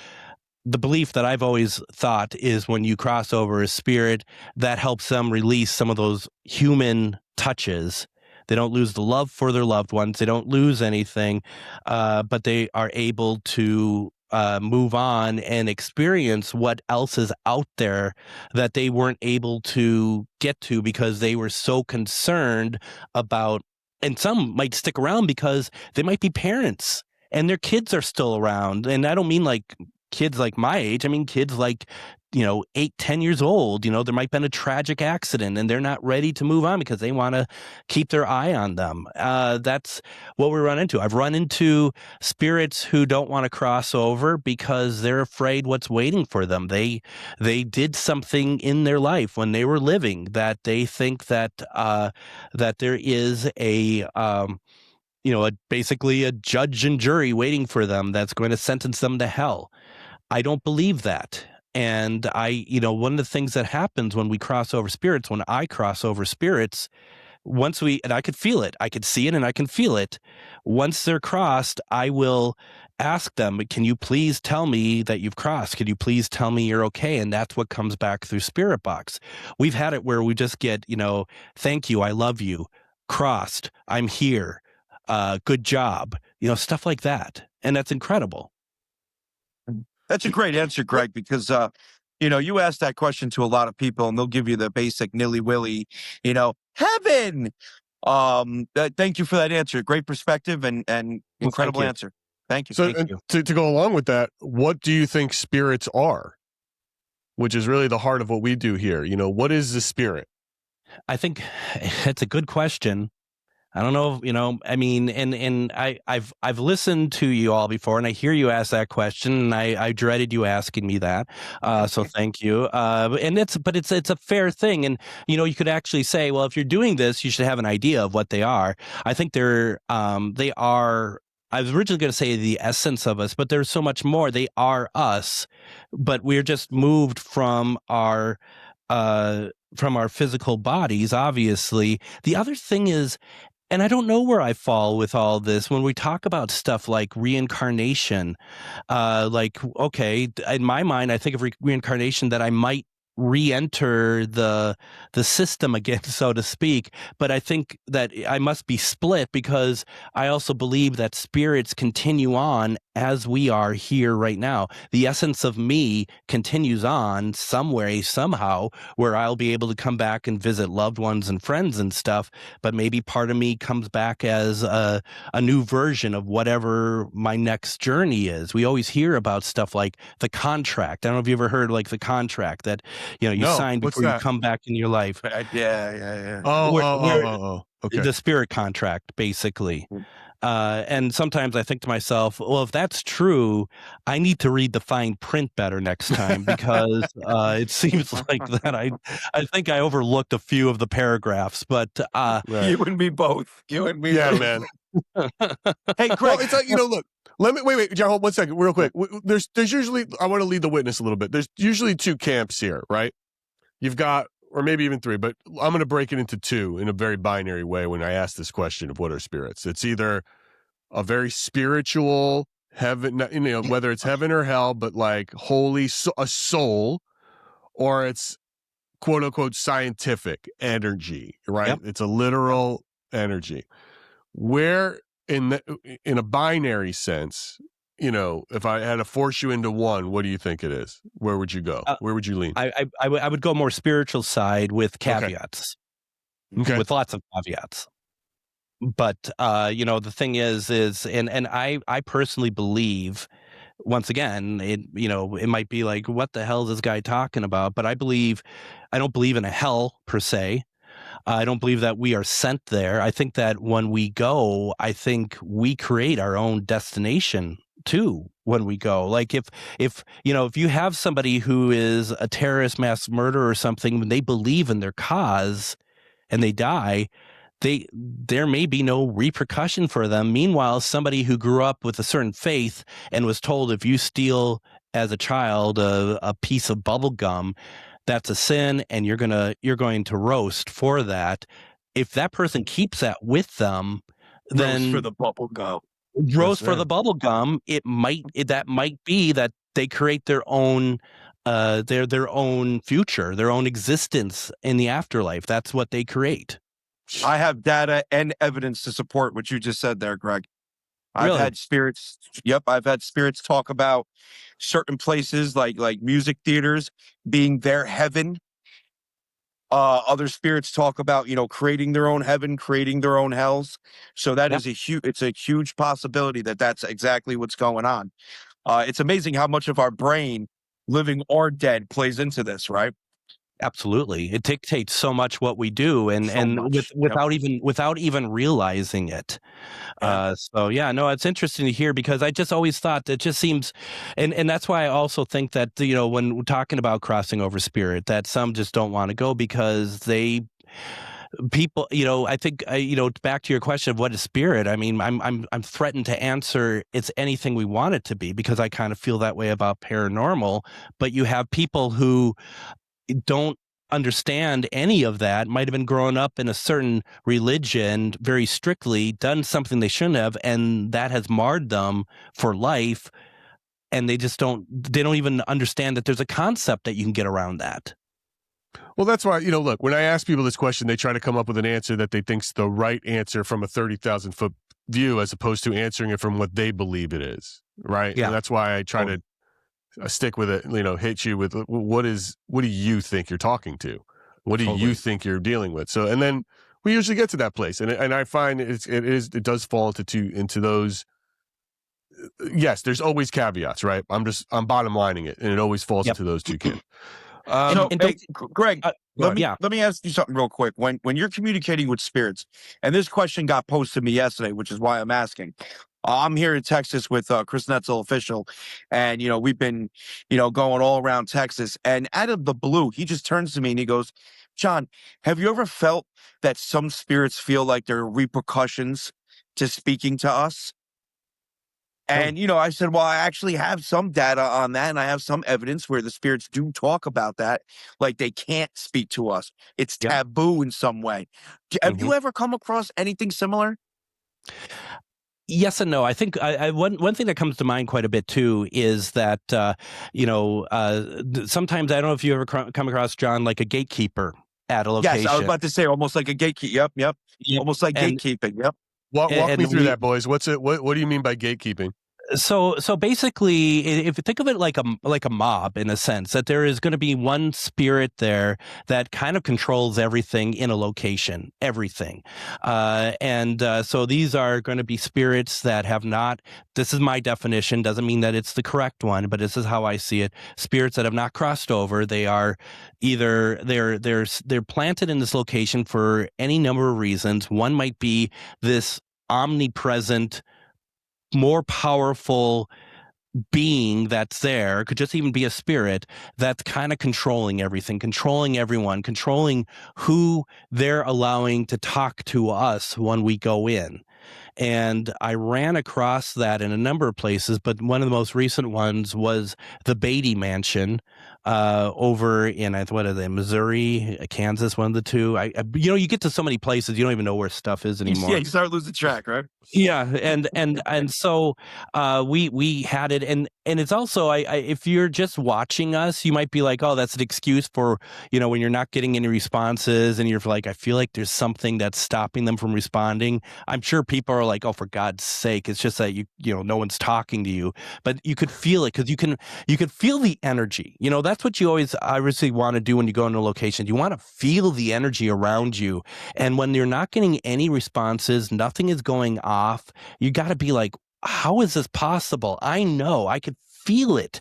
The belief that I've always thought is when you cross over a spirit, that helps them release some of those human touches. They don't lose the love for their loved ones. They don't lose anything, but they are able to move on and experience what else is out there that they weren't able to get to because they were so concerned about. And some might stick around because they might be parents and their kids are still around. And I don't mean like kids like my age. I mean, kids like, 8-10 years old. There might have been a tragic accident and they're not ready to move on because they want to keep their eye on them. That's what we run into. I've run into spirits who don't want to cross over because they're afraid what's waiting for them. They did something in their life when they were living that they think that there is basically a judge and jury waiting for them that's going to sentence them to hell. I don't believe that. And one of the things that happens when we cross over spirits, when I cross over spirits, and I could feel it, I could see it and I can feel it. Once they're crossed, I will ask them, can you please tell me that you've crossed? Can you please tell me you're okay? And that's what comes back through Spirit Box. We've had it where we just get, thank you, I love you, crossed, I'm here, good job, stuff like that. And that's incredible. That's a great answer, Greg, because, you ask that question to a lot of people and they'll give you the basic nilly-willy, heaven. Thank you for that answer. Great perspective and incredible answer. Thank you. So Thank you. To go along with that, what do you think spirits are? Which is really the heart of what we do here. What is the spirit? I think it's a good question. I don't know, I mean, and I've listened to you all before, and I hear you ask that question, and I dreaded you asking me that. So thank you. And it's a fair thing, and you could actually say, well, if you're doing this, you should have an idea of what they are. I think they are. I was originally going to say the essence of us, but there's so much more. They are us, but we're just moved from our physical bodies. Obviously, the other thing is. And I don't know where I fall with all this. When we talk about stuff like reincarnation, okay, in my mind, I think of reincarnation that I might re-enter the system again, so to speak. But I think that I must be split because I also believe that spirits continue on as we are here right now. The essence of me continues on some way, somehow, where I'll be able to come back and visit loved ones and friends and stuff. But maybe part of me comes back as a new version of whatever my next journey is. We always hear about stuff like the contract. I don't know if you ever heard like the contract that, you No, sign what's before you that? come back in your life. Yeah. Okay. The spirit contract, basically. And sometimes I think to myself, well, if that's true, I need to read the fine print better next time, because it seems like that I think I overlooked a few of the paragraphs. But Right. You and me both. You and me Yeah, both. man. Hey, Well, Greg. it's like, look, let me wait, John, hold 1 second, real quick. There's usually, I want to lead the witness a little bit. There's usually two camps here, right? You've got, or maybe even three, but I'm going to break it into two in a very binary way when I ask this question of what are spirits. It's either a very spiritual heaven, whether it's heaven or hell, but like holy, a soul, or it's quote unquote scientific energy, right? Yep. It's a literal energy. Where in a binary sense, if I had to force you into one, what do you think it is? Where would you go? Where would you lean? I would go more spiritual side with caveats. Okay. With lots of caveats. But the thing is and I personally believe, once again, it might be like, what the hell is this guy talking about? But I don't believe in a hell per se. I don't believe that we are sent there. I think that when we go, I think we create our own destination too when we go. Like if you have somebody who is a terrorist mass murderer or something, when they believe in their cause and they die, there may be no repercussion for them. Meanwhile, somebody who grew up with a certain faith and was told, if you steal as a child a piece of bubble gum, that's a sin, and you're going to roast for that. If that person keeps that with them, then Roast for the bubble gum. Roast for the bubble gum. That might be that they create their own their own future, their own existence in the afterlife. That's what they create. I have data and evidence to support what you just said there, Greg. I've Really? had spirits. Yep, I've had spirits talk about certain places like music theaters being their heaven. Other spirits talk about creating their own heaven, creating their own hells. So that is it's a huge possibility that that's exactly what's going on. It's amazing how much of our brain, living or dead, plays into this, right? Absolutely. It dictates so much what we do, without even realizing it. Yeah. It's interesting to hear, because I just always thought it just seems, and that's why I also think that, when we're talking about crossing over spirit, that some just don't want to go because people, I think, back to your question of what is spirit. I mean, I'm threatened to answer it's anything we want it to be, because I kind of feel that way about paranormal. But you have people who don't understand any of that, might have been growing up in a certain religion very strictly, done something they shouldn't have, and that has marred them for life, and they don't even understand that there's a concept that you can get around that. Well, that's why, look, when I ask people this question, they try to come up with an answer that they think's the right answer from a 30,000 foot view, as opposed to answering it from what they believe it is, right? Yeah. And that's why I try to stick with it, hit you with what do you think you're talking to? What do you think you're dealing with? So, and then we usually get to that place, and I find it does fall into those. Yes, there's always caveats, right? I'm bottom lining it, and it always falls into those two camps. Greg, let me ask you something real quick. When you're communicating with spirits, and this question got posed to me yesterday, which is why I'm asking. I'm here in Texas with Chris Netzel official, and we've been going all around Texas, and out of the blue he just turns to me and he goes, John, have you ever felt that some spirits feel like there are repercussions to speaking to us? And I said, well, I actually have some data on that, and I have some evidence where the spirits do talk about that, like they can't speak to us. It's taboo in some way. Have you ever come across anything similar? Yes and no. I think one thing that comes to mind quite a bit too is that sometimes, I don't know if you ever come across, John, like a gatekeeper at a location. Yes, I was about to say almost like a gatekeeper. Yep. Almost like gatekeeping. Yep. Walk me through that, boys. What do you mean by gatekeeping? So basically, if you think of it like a mob in a sense, that there is going to be one spirit there that kind of controls everything in a location, everything, and so these are going to be spirits that have not. This is my definition. Doesn't mean that it's the correct one, but this is how I see it. Spirits that have not crossed over. They are either they're planted in this location for any number of reasons. One might be this omnipresent, more powerful being that's there, could just even be a spirit that's kind of controlling everything, controlling everyone, controlling who they're allowing to talk to us when we go in. And I ran across that in a number of places, but one of the most recent ones was the Beatty Mansion over in, what are they, Missouri, Kansas, one of the two. You get to so many places, you don't even know where stuff is anymore. Yeah, you start losing track, right? Yeah, and so we had it, and it's also if you're just watching us, you might be like, oh, that's an excuse for when you're not getting any responses, and you're like, I feel like there's something that's stopping them from responding. I'm sure people are like, oh, for God's sake, it's just that no one's talking to you, but you could feel it because you could feel the energy. That's what you always obviously want to do when you go into a location. You want to feel the energy around you, and when you're not getting any responses, nothing is going off. You got to be like, how is this possible? I know I could feel it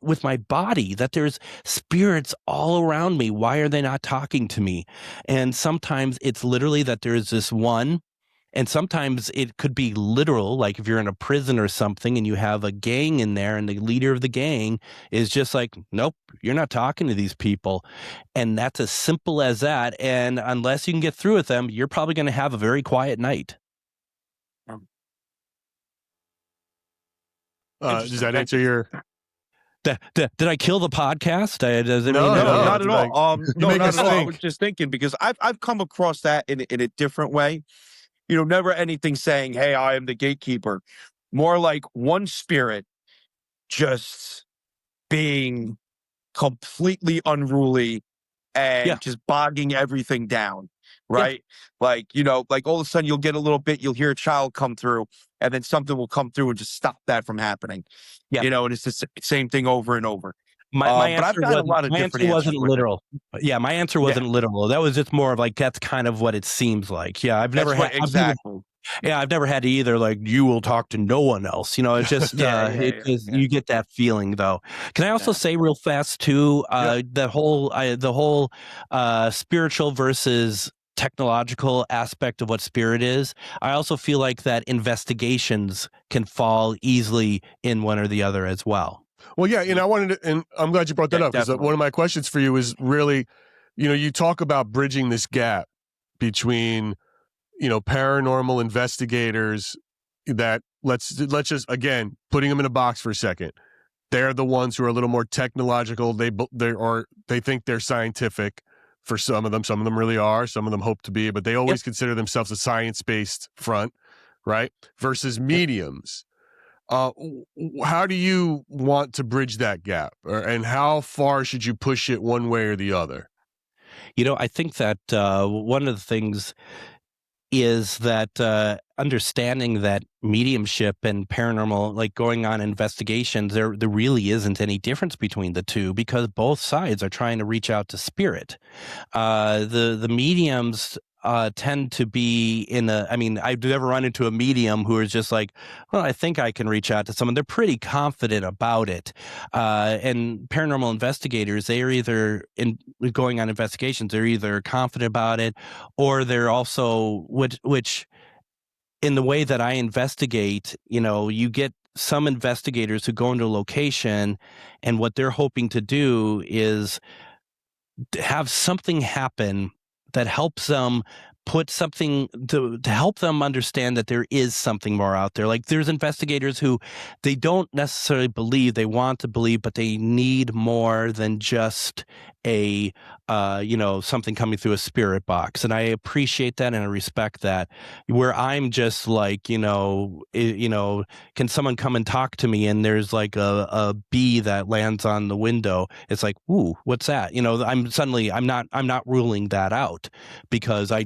with my body that there's spirits all around me. Why are they not talking to me? And sometimes it's literally that there's this one, and sometimes it could be literal, like if you're in a prison or something and you have a gang in there and the leader of the gang is just like, nope, you're not talking to these people. And that's as simple as that. And unless you can get through with them, you're probably going to have a very quiet night. Does that answer your? Did I kill the podcast? No, not at all. No, not at all. I was think. just thinking because I've come across that in a different way. Never anything saying, "Hey, I am the gatekeeper." More like one spirit just being completely unruly and just bogging everything down. Right? Yeah. Like all of a sudden you'll get a little bit, you'll hear a child come through, and then something will come through and just stop that from happening. Yeah. And it's the same thing over and over. My answer wasn't literal. Yeah, my answer wasn't literal. That was just more of like, that's kind of what it seems like. Yeah, I've never had to either, like, you will talk to no one else. It's just you get that feeling though. Can I also say real fast too, the whole spiritual versus technological aspect of what spirit is. I also feel like that investigations can fall easily in one or the other as well. Well, yeah, and I'm glad you brought that up, because one of my questions for you is really, you talk about bridging this gap between, paranormal investigators that let's just, again, putting them in a box for a second. They're the ones who are a little more technological. They think they're scientific. For some of them really are. Some of them hope to be, but they always consider themselves a science-based front, right? Versus mediums. How do you want to bridge that gap, and how far should you push it one way or the other? I think that one of the things is that understanding that mediumship and paranormal, like going on investigations, there really isn't any difference between the two, because both sides are trying to reach out to spirit. The mediums tend to be I've never run into a medium who is just like, well, I think I can reach out to someone. They're pretty confident about it. And paranormal investigators, they are either going on investigations, they're either confident about it, or they're also, which in the way that I investigate, you get some investigators who go into a location, and what they're hoping to do is have something happen that helps them put something to help them understand that there is something more out there. Like, there's investigators who they don't necessarily believe, they want to believe, but they need more than just a something coming through a spirit box. And I appreciate that and I respect that. Where I'm just like, can someone come and talk to me, and there's like a bee that lands on the window. It's like, ooh, what's that? I'm not ruling that out, because I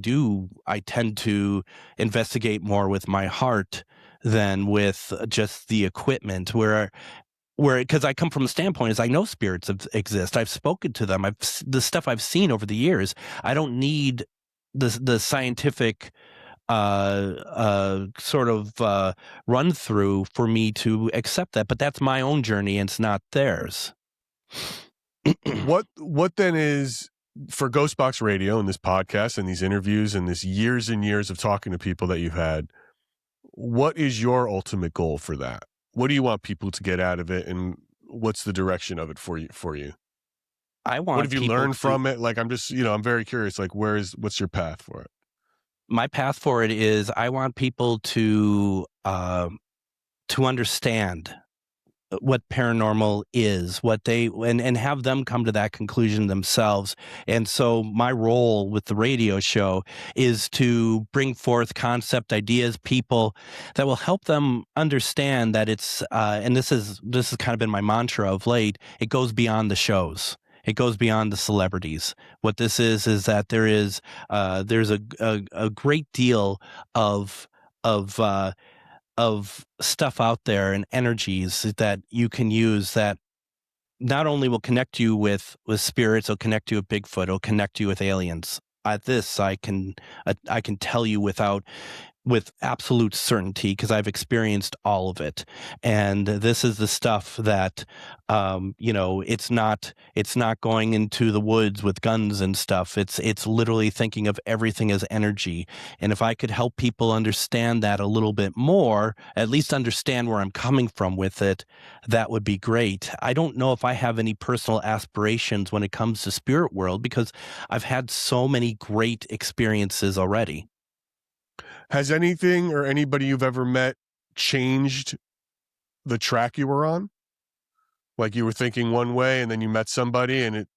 tend to investigate more with my heart than with just the equipment. Where because I come from a standpoint is I know spirits exist. I've spoken to them. The stuff I've seen over the years. I don't need the scientific sort of run through for me to accept that. But that's my own journey, and it's not theirs. What then is, for Ghostbox Radio and this podcast and these interviews and this years and years of talking to people that you've had, what is your ultimate goal for that? What do you want people to get out of it, and what's the direction of it for you? I want. What have you learned from it? Like, I'm just, I'm very curious. Like, what's your path for it? My path for it is I want people to understand what paranormal is, what they and have them come to that conclusion themselves. And so my role with the radio show is to bring forth concept ideas, people that will help them understand that it's and this has kind of been my mantra of late. It goes beyond the shows. It goes beyond the celebrities. What this is that there's a great deal of stuff out there and energies that you can use that not only will connect you with spirits, it'll connect you with Bigfoot, it'll connect you with aliens. This I can tell you with absolute certainty, because I've experienced all of it. And this is the stuff that, it's not going into the woods with guns and stuff. It's literally thinking of everything as energy. And if I could help people understand that a little bit more, at least understand where I'm coming from with it, that would be great. I don't know if I have any personal aspirations when it comes to spirit world, because I've had so many great experiences already. Has anything or anybody you've ever met changed the track you were on? Like, you were thinking one way and then you met somebody and it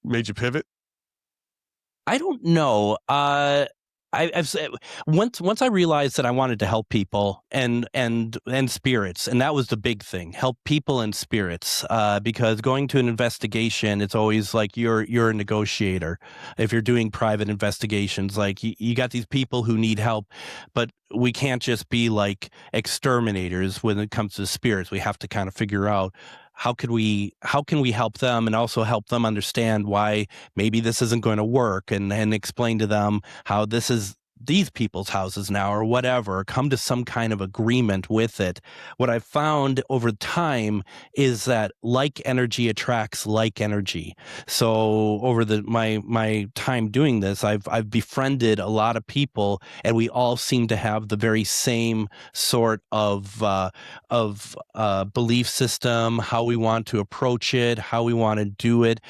made you pivot? I don't know. I've said once I realized that I wanted to help people and spirits, and that was the big thing: help people and spirits. Because going to an investigation, it's always like you're a negotiator. If you're doing private investigations, like you got these people who need help, but we can't just be like exterminators when it comes to spirits. We have to kind of figure out how can we help them, and also help them understand why maybe this isn't going to work, and explain to them how this is these people's houses now, or whatever. Come to some kind of agreement with it. What I've found over time is that like energy attracts like energy. So over my time doing this, I've befriended a lot of people, and we all seem to have the very same sort of belief system, how we want to approach it, how we want to do it.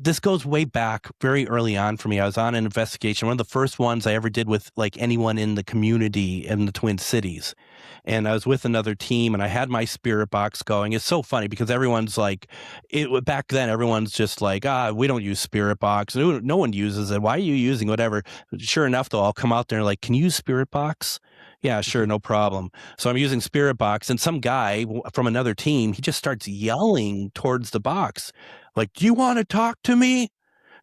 This goes way back very early on for me. I was on an investigation, one of the first ones I ever did with like anyone in the community in the Twin Cities. And I was with another team, and I had my spirit box going. It's so funny because everyone's like, back then, everyone's just like, we don't use spirit box. No one uses it. Why are you using whatever? Sure enough, though, I'll come out there and like, can you use spirit box? Yeah, sure, no problem. So I'm using spirit box, and some guy from another team, he just starts yelling towards the box, like, do you want to talk to me?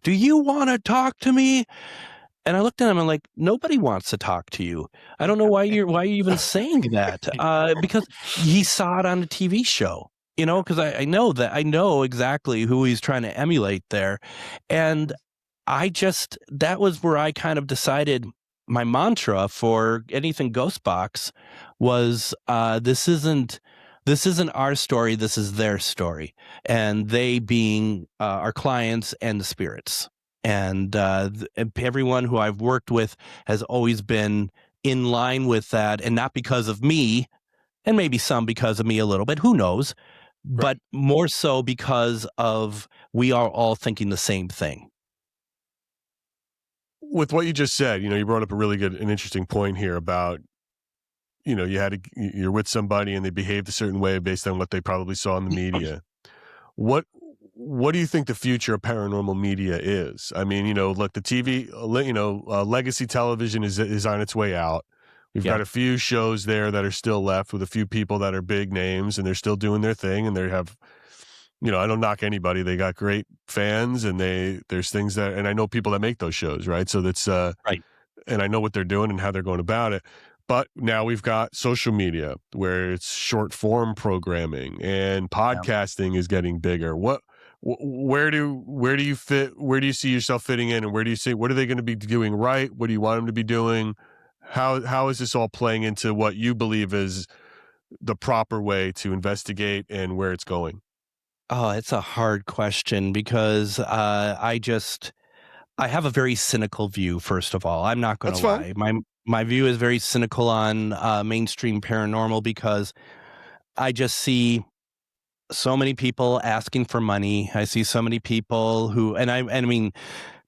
Do you want to talk to me? And I looked at him and like, nobody wants to talk to you. I don't know why you're even saying that. Because he saw it on a TV show, because I know exactly who he's trying to emulate there. And that was where I kind of decided my mantra for anything Ghostbox was, this isn't our story. This is their story. And they being our clients and the spirits. And everyone who I've worked with has always been in line with that, and not because of me, and maybe some because of me a little bit, who knows, but more so because of we are all thinking the same thing. With what you just said, you brought up a really good and interesting point here about, you're with somebody and they behaved a certain way based on what they probably saw in the media. What do you think the future of paranormal media is? I mean, look, the TV, legacy television is on its way out. We've got a few shows there that are still left with a few people that are big names, and they're still doing their thing, and they have, I don't knock anybody. They got great fans, and there's things that, and I know people that make those shows, right? So that's, right. And I know what they're doing and how they're going about it. But now we've got social media where it's short form programming, and podcasting is getting bigger. Where do you fit? Where do you see yourself fitting in, and where do you see what are they going to be doing right? What do you want them to be doing? How is this all playing into what you believe is the proper way to investigate and where it's going? Oh, it's a hard question because I have a very cynical view. First of all, I'm not going That's to fine. lie. My view is very cynical on mainstream paranormal because I just see so many people asking for money. I see so many people who, and I mean,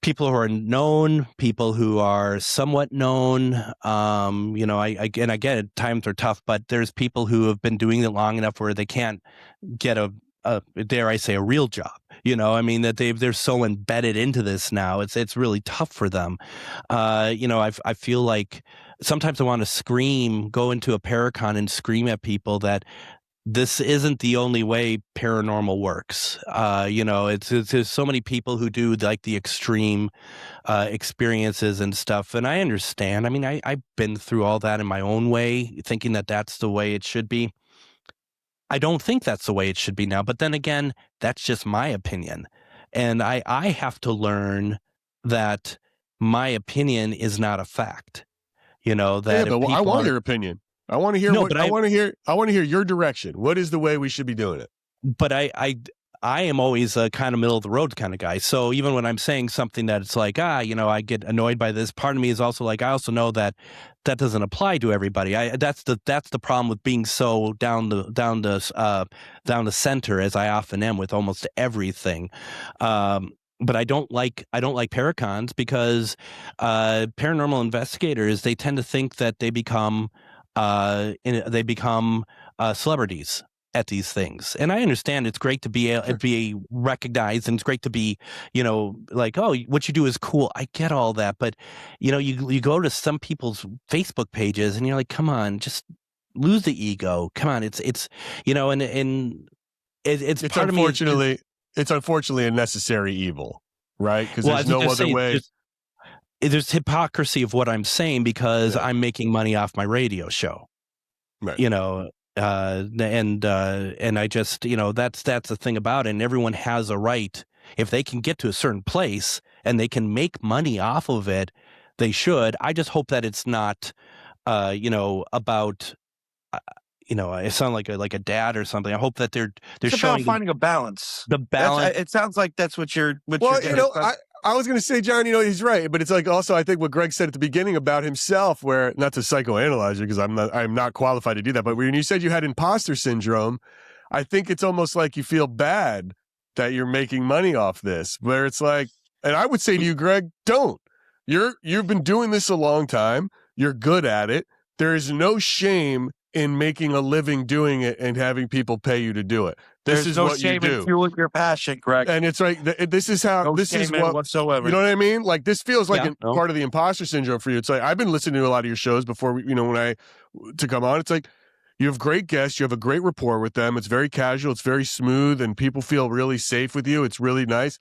people who are known, people who are somewhat known. I get it. Times are tough, but there's people who have been doing it long enough where they can't get a dare I say, a real job. I mean that they're so embedded into this now. It's really tough for them. I feel like sometimes I want to scream, go into a Paracon and scream at people that this isn't the only way paranormal works. There's so many people who do like the extreme experiences and stuff. And I understand. I mean, I've been through all that in my own way, thinking that that's the way it should be. I don't think that's the way it should be now. But then again, that's just my opinion. And I have to learn that my opinion is not a fact. That but I want your opinion. I want to hear I want to hear your direction. What is the way we should be doing it? But I am always a kind of middle of the road kind of guy. So even when I'm saying something that it's like, I get annoyed by this, part of me is also like, I also know that doesn't apply to everybody. That's the problem with being so down the center, as I often am with almost everything. But I don't like Paracons because paranormal investigators, they tend to think that they become celebrities at these things. And I understand it's great to be recognized, and it's great to be, like, oh, what you do is cool. I get all that. But, you go to some people's Facebook pages and you're like, come on, just lose the ego. Come on. It's part unfortunately, of me. It's unfortunately a necessary evil, right? Because there's no other way. There's hypocrisy of what I'm saying because I'm making money off my radio show, right. And I just, that's the thing about it. And everyone has a right, if they can get to a certain place and they can make money off of it, they should. I just hope that it's not, about, I sound like a dad or something. I hope that they're showing about finding a balance. The balance. It sounds like that's what you're. I was going to say, John, he's right, but it's like also I think what Greg said at the beginning about himself, where not to psychoanalyze you because I'm not qualified to do that, but when you said you had imposter syndrome, I think it's almost like you feel bad that you're making money off this, where it's like, and I would say to you, Greg, don't. You've been doing this a long time. You're good at it. There is no shame in making a living doing it and having people pay you to do it. This is what you do. There's no shame in fueling your passion, Greg. And it's like, this is how, no this shame is what, whatsoever. You know what I mean? Like, this feels like part of the imposter syndrome for you. It's like, I've been listening to a lot of your shows before, to come on. It's like, you have great guests. You have a great rapport with them. It's very casual. It's very smooth. And people feel really safe with you. It's really nice.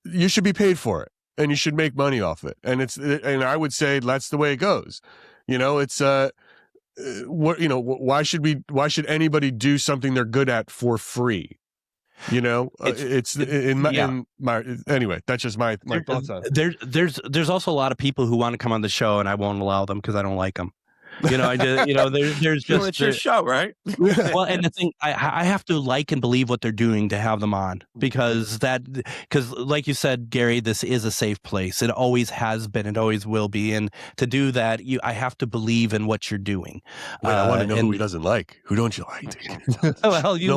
You should be paid for it. And you should make money off it. And and I would say that's the way it goes. It's, why should anybody do something they're good at for free? Anyway, that's just my thoughts on it. There's also a lot of people who want to come on the show and I won't allow them because I don't like them. There's just it's your show, right? Well, and the thing, I have to like and believe what they're doing to have them on because like you said, Gary, this is a safe place. It always has been. It always will be. And to do that, I have to believe in what you're doing. I want to know who he doesn't like. Who don't you like? Well, you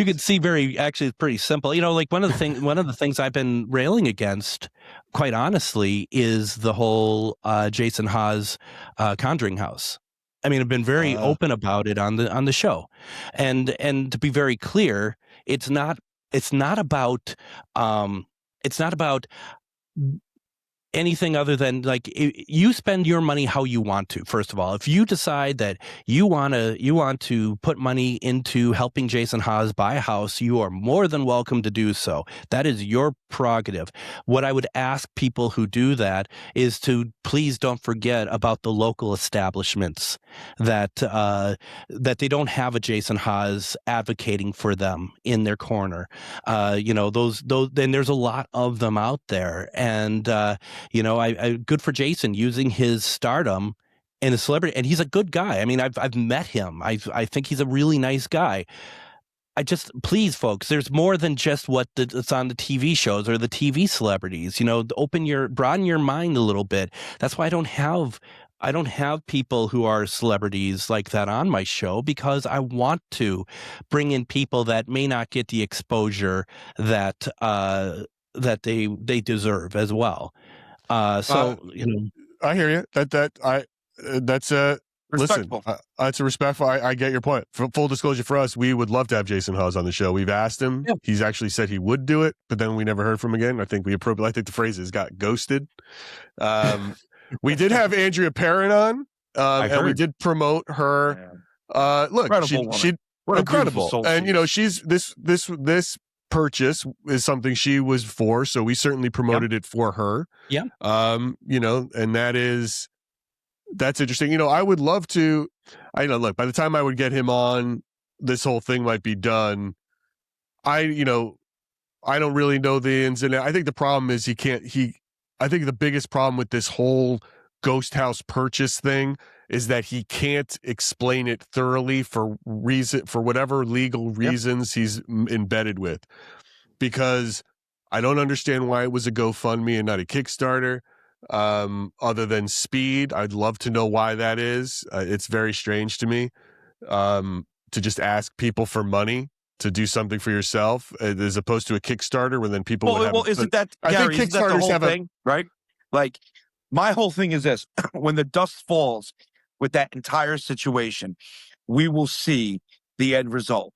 can see actually it's pretty simple. Like one of the things I've been railing against, quite honestly, is the whole Jason Haas Conjuring House. I mean, I've been very open about it on the show, and to be very clear, it's not about anything other than like you spend your money how you want to. First of all, if you decide that you want to put money into helping Jason Haas buy a house, you are more than welcome to do so. That is your prerogative. What I would ask people who do that is to please don't forget about the local establishments that they don't have a Jason Haas advocating for them in their corner. Those then there's a lot of them out there, and I good for Jason using his stardom and his celebrity, and he's a good guy. I mean, I've met him. I think he's a really nice guy. Please, folks, there's more than just that's on the TV shows or the TV celebrities. Broaden your mind a little bit. That's why I don't have people who are celebrities like that on my show, because I want to bring in people that may not get the exposure that they deserve as well. I hear you. That's Respectful. Listen, it's a respectful. I get your point. For full disclosure, for us, we would love to have Jason Hawes on the show. We've asked him. Yeah. He's actually said he would do it, but then we never heard from him again. I think the phrase is got ghosted. We did have Andrea Perrin on, and we did promote her. Look, she incredible, and she's this purchase is something she was for, so we certainly promoted it for her. Yeah. And that's interesting. I would love to. Look, by the time I would get him on, this whole thing might be done. I don't really know the ins and outs. I think the problem is I think the biggest problem with this whole ghost house purchase thing is that he can't explain it thoroughly for whatever legal reasons he's embedded with. Because I don't understand why it was a GoFundMe and not a Kickstarter. Other than speed, I'd love to know why that is. It's very strange to me to just ask people for money to do something for yourself as opposed to a Kickstarter where then people would have. Isn't that, Gary, I think Kickstarters have thing, right? Like, my whole thing is this: when the dust falls with that entire situation, we will see the end result.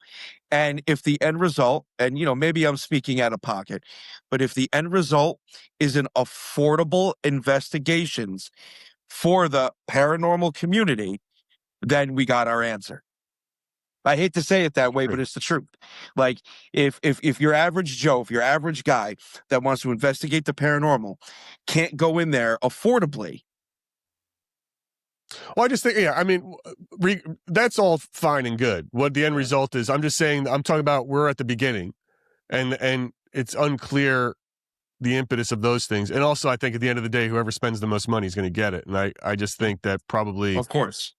And if the end result, and maybe I'm speaking out of pocket, but if the end result is an affordable investigations for the paranormal community, then we got our answer. I hate to say it that way, but it's the truth. Like, if your average Joe, if your average guy that wants to investigate the paranormal can't go in there affordably. Well, I just think, that's all fine and good. What the end result is, I'm talking about we're at the beginning, and it's unclear the impetus of those things. And also, I think at the end of the day, whoever spends the most money is going to get it. And I just think that probably, of course,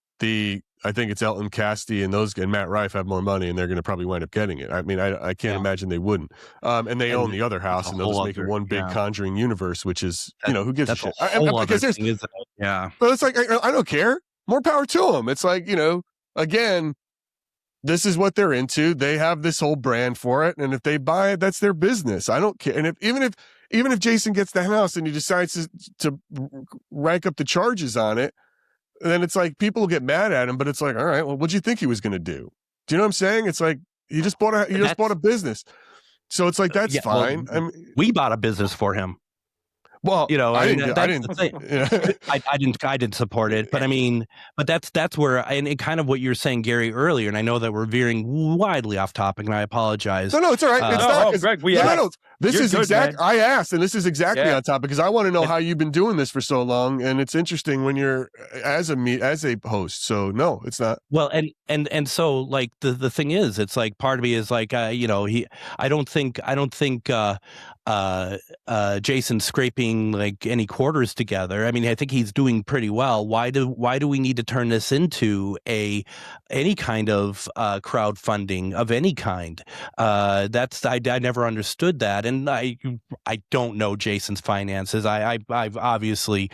I think it's Elton Casti and Matt Rife have more money, and they're going to probably wind up getting it. I mean, I can't imagine they wouldn't. And they own the other house, and they'll just make it one big Conjuring universe, which is, who gives a shit? But it's like, I don't care. More power to them. It's like, again, this is what they're into. They have this whole brand for it, and if they buy it, that's their business. I don't care. And even if Jason gets the house and he decides to rank up the charges on it, then it's like people will get mad at him, but it's like, all right, well, what'd you think he was going to do? Do you know what I'm saying? It's like he just bought a business, so it's like that's fine. Well, we bought a business for him. Well, I didn't support it, but that's where, and kind of what you're saying, Gary, earlier, and I know that we're veering widely off topic, and I apologize. No, it's all right. Greg, this is exactly. I asked, and this is exactly on topic because I want to know how you've been doing this for so long, and it's interesting when you're as a host. So no, it's not. Well, and so like the thing is, it's like part of me is like I don't think Jason's scraping like any quarters together. I mean, I think he's doing pretty well. Why do we need to turn this into any kind of crowdfunding of any kind? I never understood that, and I don't know Jason's finances. I obviously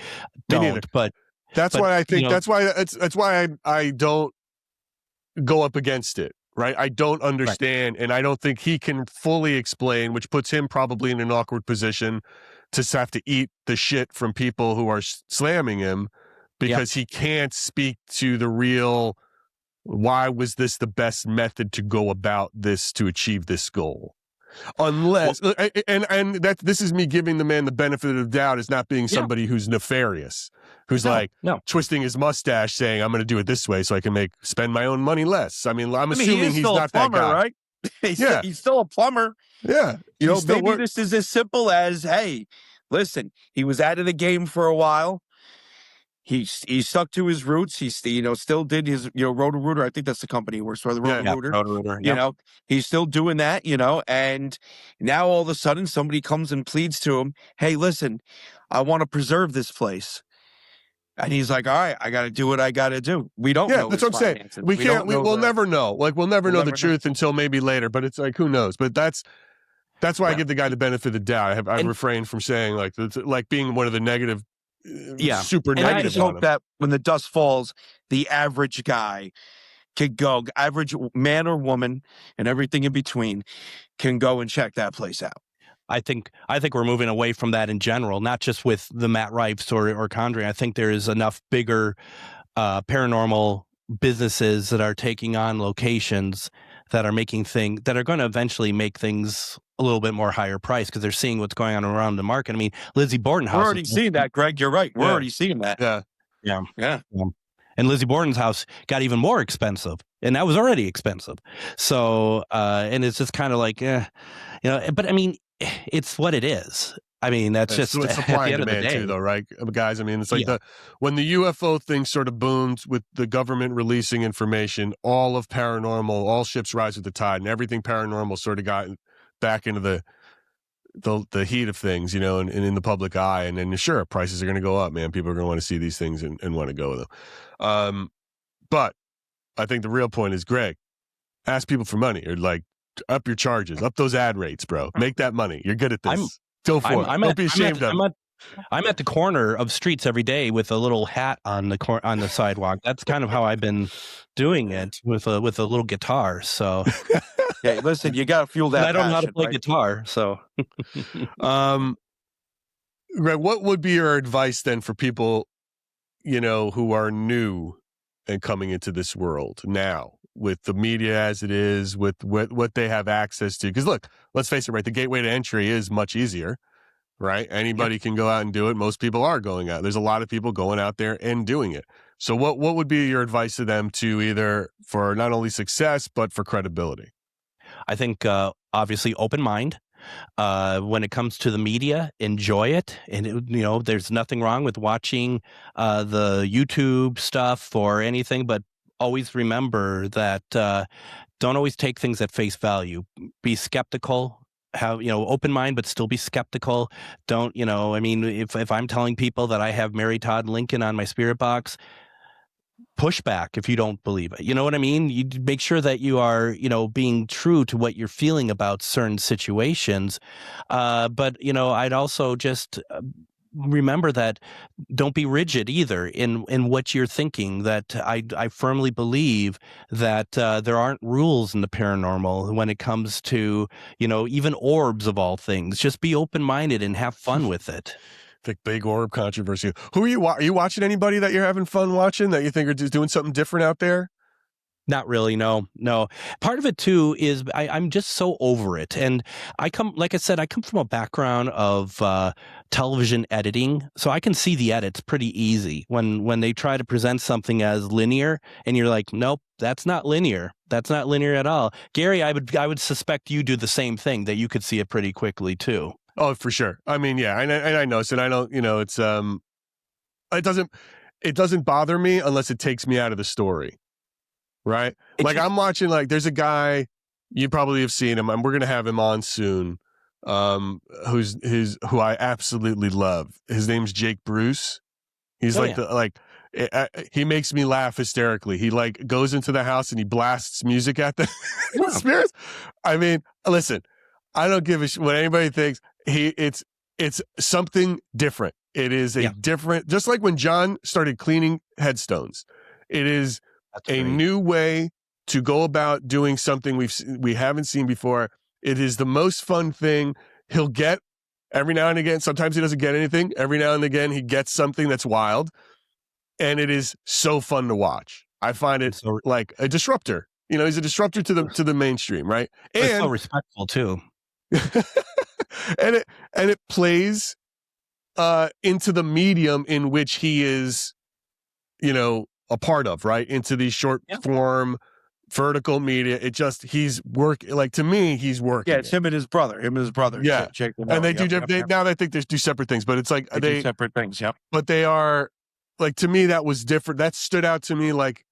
don't, but that's why I think that's why I don't go up against it. Right. I don't understand. Right. And I don't think he can fully explain, which puts him probably in an awkward position to have to eat the shit from people who are slamming him because he can't speak to the real, why was this the best method to go about this to achieve this goal? unless and that this is me giving the man the benefit of the doubt as not being somebody who's nefarious, who's twisting his mustache saying I'm going to do it this way so I can spend my own money less. I mean, I'm assuming he's not that guy, right? He's still a plumber. Yeah, maybe this is as simple as, hey, listen, he was out of the game for a while. He stuck to his roots. He still did his Roto-Rooter. I think that's the company he works for, the Roto-Rooter. Roto-Rooter. He's still doing that. And now all of a sudden somebody comes and pleads to him, hey, listen, I want to preserve this place. And he's like, all right, I got to do what I got to do. We don't know. That's what I'm saying. We can't. We'll never know. We'll never know the truth until maybe later. But it's like, who knows? But that's why I give the guy the benefit of the doubt. I refrain from saying like being one of the negative. Super and negative. I just hope that when the dust falls, the average guy can go, average man or woman, and everything in between, can go and check that place out. I think we're moving away from that in general, not just with the Matt Rifes or Conjuring. I think there is enough bigger paranormal businesses that are taking on locations that are making things that are going to eventually make things a little bit more higher price because they're seeing what's going on around the market. I mean, Lizzie Borden's house. We're already seeing that, Greg. You're right. We're already seeing that. Yeah. And Lizzie Borden's house got even more expensive, and that was already expensive. So, and it's just kind of like, but I mean, it's what it is. I mean, that's just it's supply and demand too, though, right, guys? I mean, it's like when the UFO thing sort of boomed with the government releasing information, all of paranormal, all ships rise with the tide, and everything paranormal sort of got back into the heat of things, and in the public eye. And then sure, prices are going to go up, man. People are going to want to see these things and want to go with them. But I think the real point is, Greg, ask people for money or like up your charges, up those ad rates, bro. Make that money. You're good at this. Go for it. Don't be ashamed of it. I'm at the corner of streets every day with a little hat on the sidewalk. That's kind of how I've been doing it with a little guitar. So, hey, listen, you got to fuel that. I don't know how to play guitar. So, Greg, what would be your advice then for people, who are new and coming into this world now with the media as it is, with what they have access to? Because look, let's face it, right? The gateway to entry is much easier. Right? Anybody can go out and do it. Most people are going out. There's a lot of people going out there and doing it. So what would be your advice to them to either for not only success, but for credibility? I think obviously open mind. When it comes to the media, enjoy it. And, there's nothing wrong with watching the YouTube stuff or anything, but always remember that don't always take things at face value. Be skeptical. Have open mind, but still be skeptical. Don't if I'm telling people that I have Mary Todd Lincoln on my spirit box, push back if you don't believe it. You know what I mean? You make sure that you are being true to what you're feeling about certain situations. But I'd also just remember that don't be rigid either in what you're thinking. That I firmly believe that there aren't rules in the paranormal when it comes to even orbs of all things. Just be open-minded and have fun with it. The big orb controversy. Who are you? Are you watching anybody that you're having fun watching that you think are just doing something different out there? Not really, no. Part of it too is I'm just so over it, and like I said, I come from a background of television editing, so I can see the edits pretty easy. When they try to present something as linear, and you're like, nope, that's not linear. That's not linear at all. Gary, I would suspect you do the same thing, that you could see it pretty quickly too. Oh, for sure. I mean, yeah, and I know, and I don't, it's it doesn't bother me unless it takes me out of the story. Right? I'm watching, there's a guy, you probably have seen him, and we're going to have him on soon, who I absolutely love. His name's Jake Bruce. He's he makes me laugh hysterically. He goes into the house and he blasts music at the spirits. I mean, listen, I don't give a shit what anybody thinks. It's something different. It is a different, just like when John started cleaning headstones, it is a new way to go about doing something we haven't seen before. It is the most fun thing. He'll get every now and again. Sometimes he doesn't get anything. Every now and again, he gets something that's wild, and it is so fun to watch. I find it like a disruptor. He's a disruptor to the mainstream, right? And so respectful too. and it plays into the medium in which he is, a part of, right? Into these short form vertical media. He's working, like, to me, he's working. Yeah, it's him and his brother. Yeah. Jake And they now I think they do separate things, but it's like they do separate things. Yep. But they are, like, to me, that was different. That stood out to me like,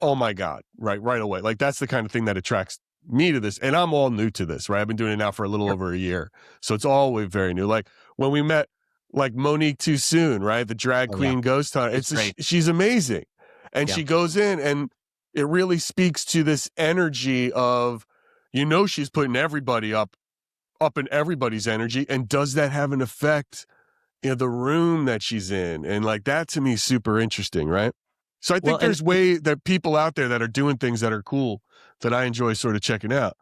oh my God, right away. Like, that's the kind of thing that attracts me to this. And I'm all new to this, right? I've been doing it now for a little over a year. So it's all very new. Like when we met, like, Monique Too Soon, right? The drag queen ghost hunter. She's amazing. And she goes in, and it really speaks to this energy of, she's putting everybody up in everybody's energy. And does that have an effect in the room that she's in? And, like, that to me is super interesting, right? So I think there's people out there that are doing things that are cool that I enjoy sort of checking out.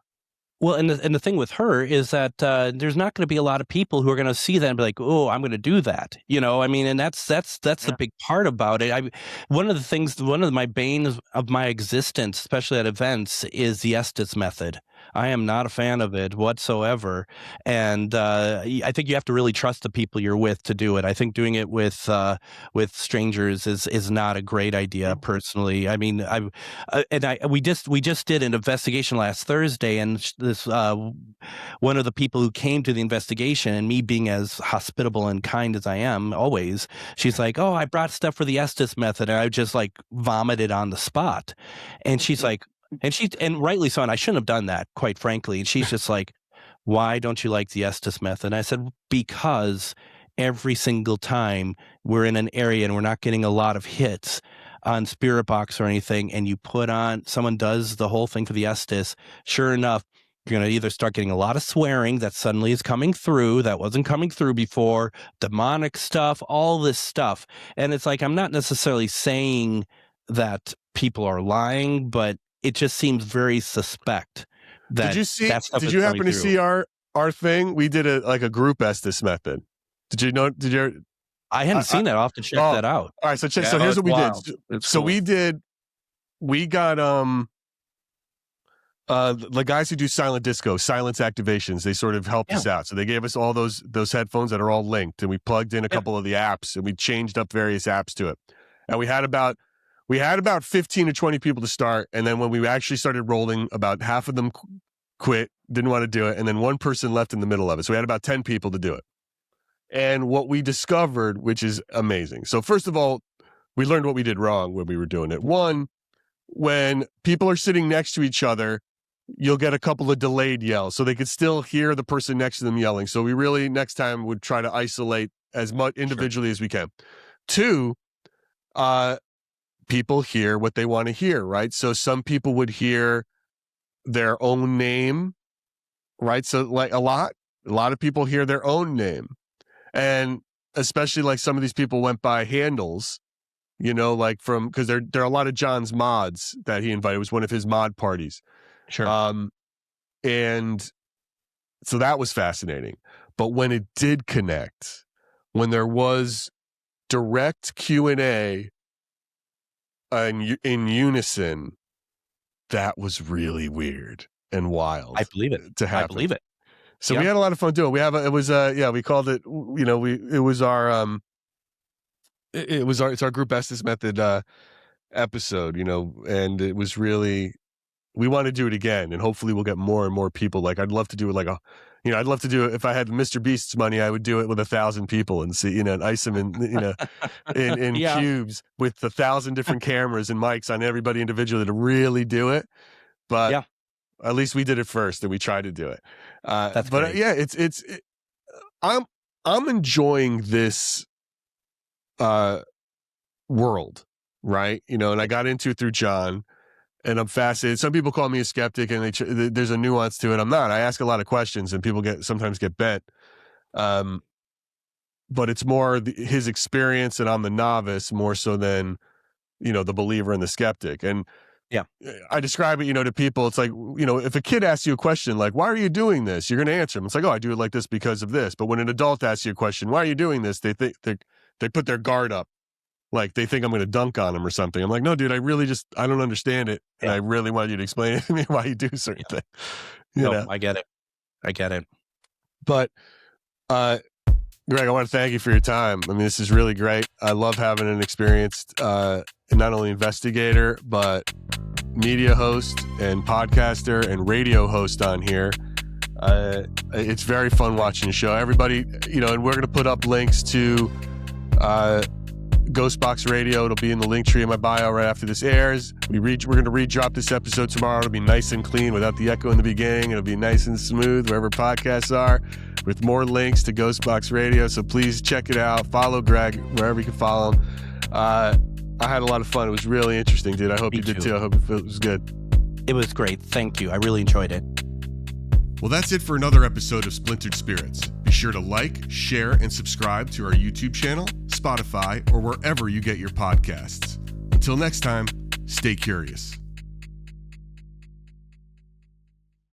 Well, and the thing with her is that there's not going to be a lot of people who are going to see that and be like, "Oh, I'm going to do that." I mean, and that's the big part about it. One of my banes of my existence, especially at events, is the Estes method. I am not a fan of it whatsoever, and I think you have to really trust the people you're with to do it. I think doing it with strangers is not a great idea, personally. I mean, we just did an investigation last Thursday, and this one of the people who came to the investigation, and me being as hospitable and kind as I am always, she's like, "Oh, I brought stuff for the Estes method," and I just, like, vomited on the spot, and she's like. And rightly so, and I shouldn't have done that, quite frankly. And she's just like, "Why don't you like the Estes method?" And I said, "Because every single time we're in an area and we're not getting a lot of hits on Spirit Box or anything, and you put on, someone does the whole thing for the Estes, sure enough, you're going to either start getting a lot of swearing that suddenly is coming through that wasn't coming through before, demonic stuff, all this stuff." And it's like, I'm not necessarily saying that people are lying, but it just seems very suspect. That Did you happen to see our thing? We did a group Estes method. Did you know? I hadn't seen that. I'll have to check that out. All right, so here's what we did. So we got the guys who do silent disco, silence activations, they sort of helped us out. So they gave us all those headphones that are all linked, and we plugged in a couple of the apps, and we changed up various apps to it. And we had about 15 to 20 people to start. And then when we actually started rolling, about half of them quit, didn't want to do it. And then one person left in the middle of it. So we had about 10 people to do it. And what we discovered, which is amazing. So first of all, we learned what we did wrong when we were doing it. One, when people are sitting next to each other, you'll get a couple of delayed yells. So they could still hear the person next to them yelling. So we really, next time, would try to isolate as much individually as we can. Two, people hear what they want to hear, right? So some people would hear their own name, right? So, like, a lot of people hear their own name. And especially, like, some of these people went by handles, like because there are a lot of John's mods that he invited. It was one of his mod parties. Sure. And so that was fascinating. But when it did connect, when there was direct Q&A in unison, that was really weird and wild. I believe it. To happen. I believe it. So we had a lot of fun doing it. We called it, it's our group Estes method episode, and it was really, we want to do it again, and hopefully we'll get more and more people. Like, I'd love to do it I'd love to do it. If I had Mr. Beast's money, I would do it with 1,000 people and see, and ice them in, in cubes with 1,000 different cameras and mics on everybody individually to really do it. But at least we did it first, and we tried to do it. That's great. I'm enjoying this world, right? And I got into it through John. And I'm fascinated. Some people call me a skeptic, and there's a nuance to it. I'm not. I ask a lot of questions, and people sometimes get bent. But it's more his experience, and I'm the novice more so than, the believer and the skeptic. And I describe it, to people. It's like, if a kid asks you a question like, "Why are you doing this?" You're going to answer them. It's like, "Oh, I do it like this because of this." But when an adult asks you a question, "Why are you doing this?" They put their guard up. Like, they think I'm going to dunk on them or something. I'm like, "No, dude, I don't understand it. And I really want you to explain it to me why you do certain things." I get it. But Greg, I want to thank you for your time. I mean, this is really great. I love having an experienced, not only investigator, but media host and podcaster and radio host on here. It's very fun watching the show. Everybody, and we're going to put up links to Ghostbox Radio. It'll be in the link tree in my bio right after this airs. We're going to redrop this episode tomorrow. It'll be nice and clean without the echo in the beginning. It'll be nice and smooth wherever podcasts are, with more links to Ghostbox Radio. So please check it out. Follow Greg wherever you can follow him. I had a lot of fun. It was really interesting, dude. I hope you did too. I hope it was good. It was great. Thank you. I really enjoyed it. Well, that's it for another episode of Splintered Spirits. Be sure to like, share, and subscribe to our YouTube channel, Spotify, or wherever you get your podcasts. Until next time, stay curious.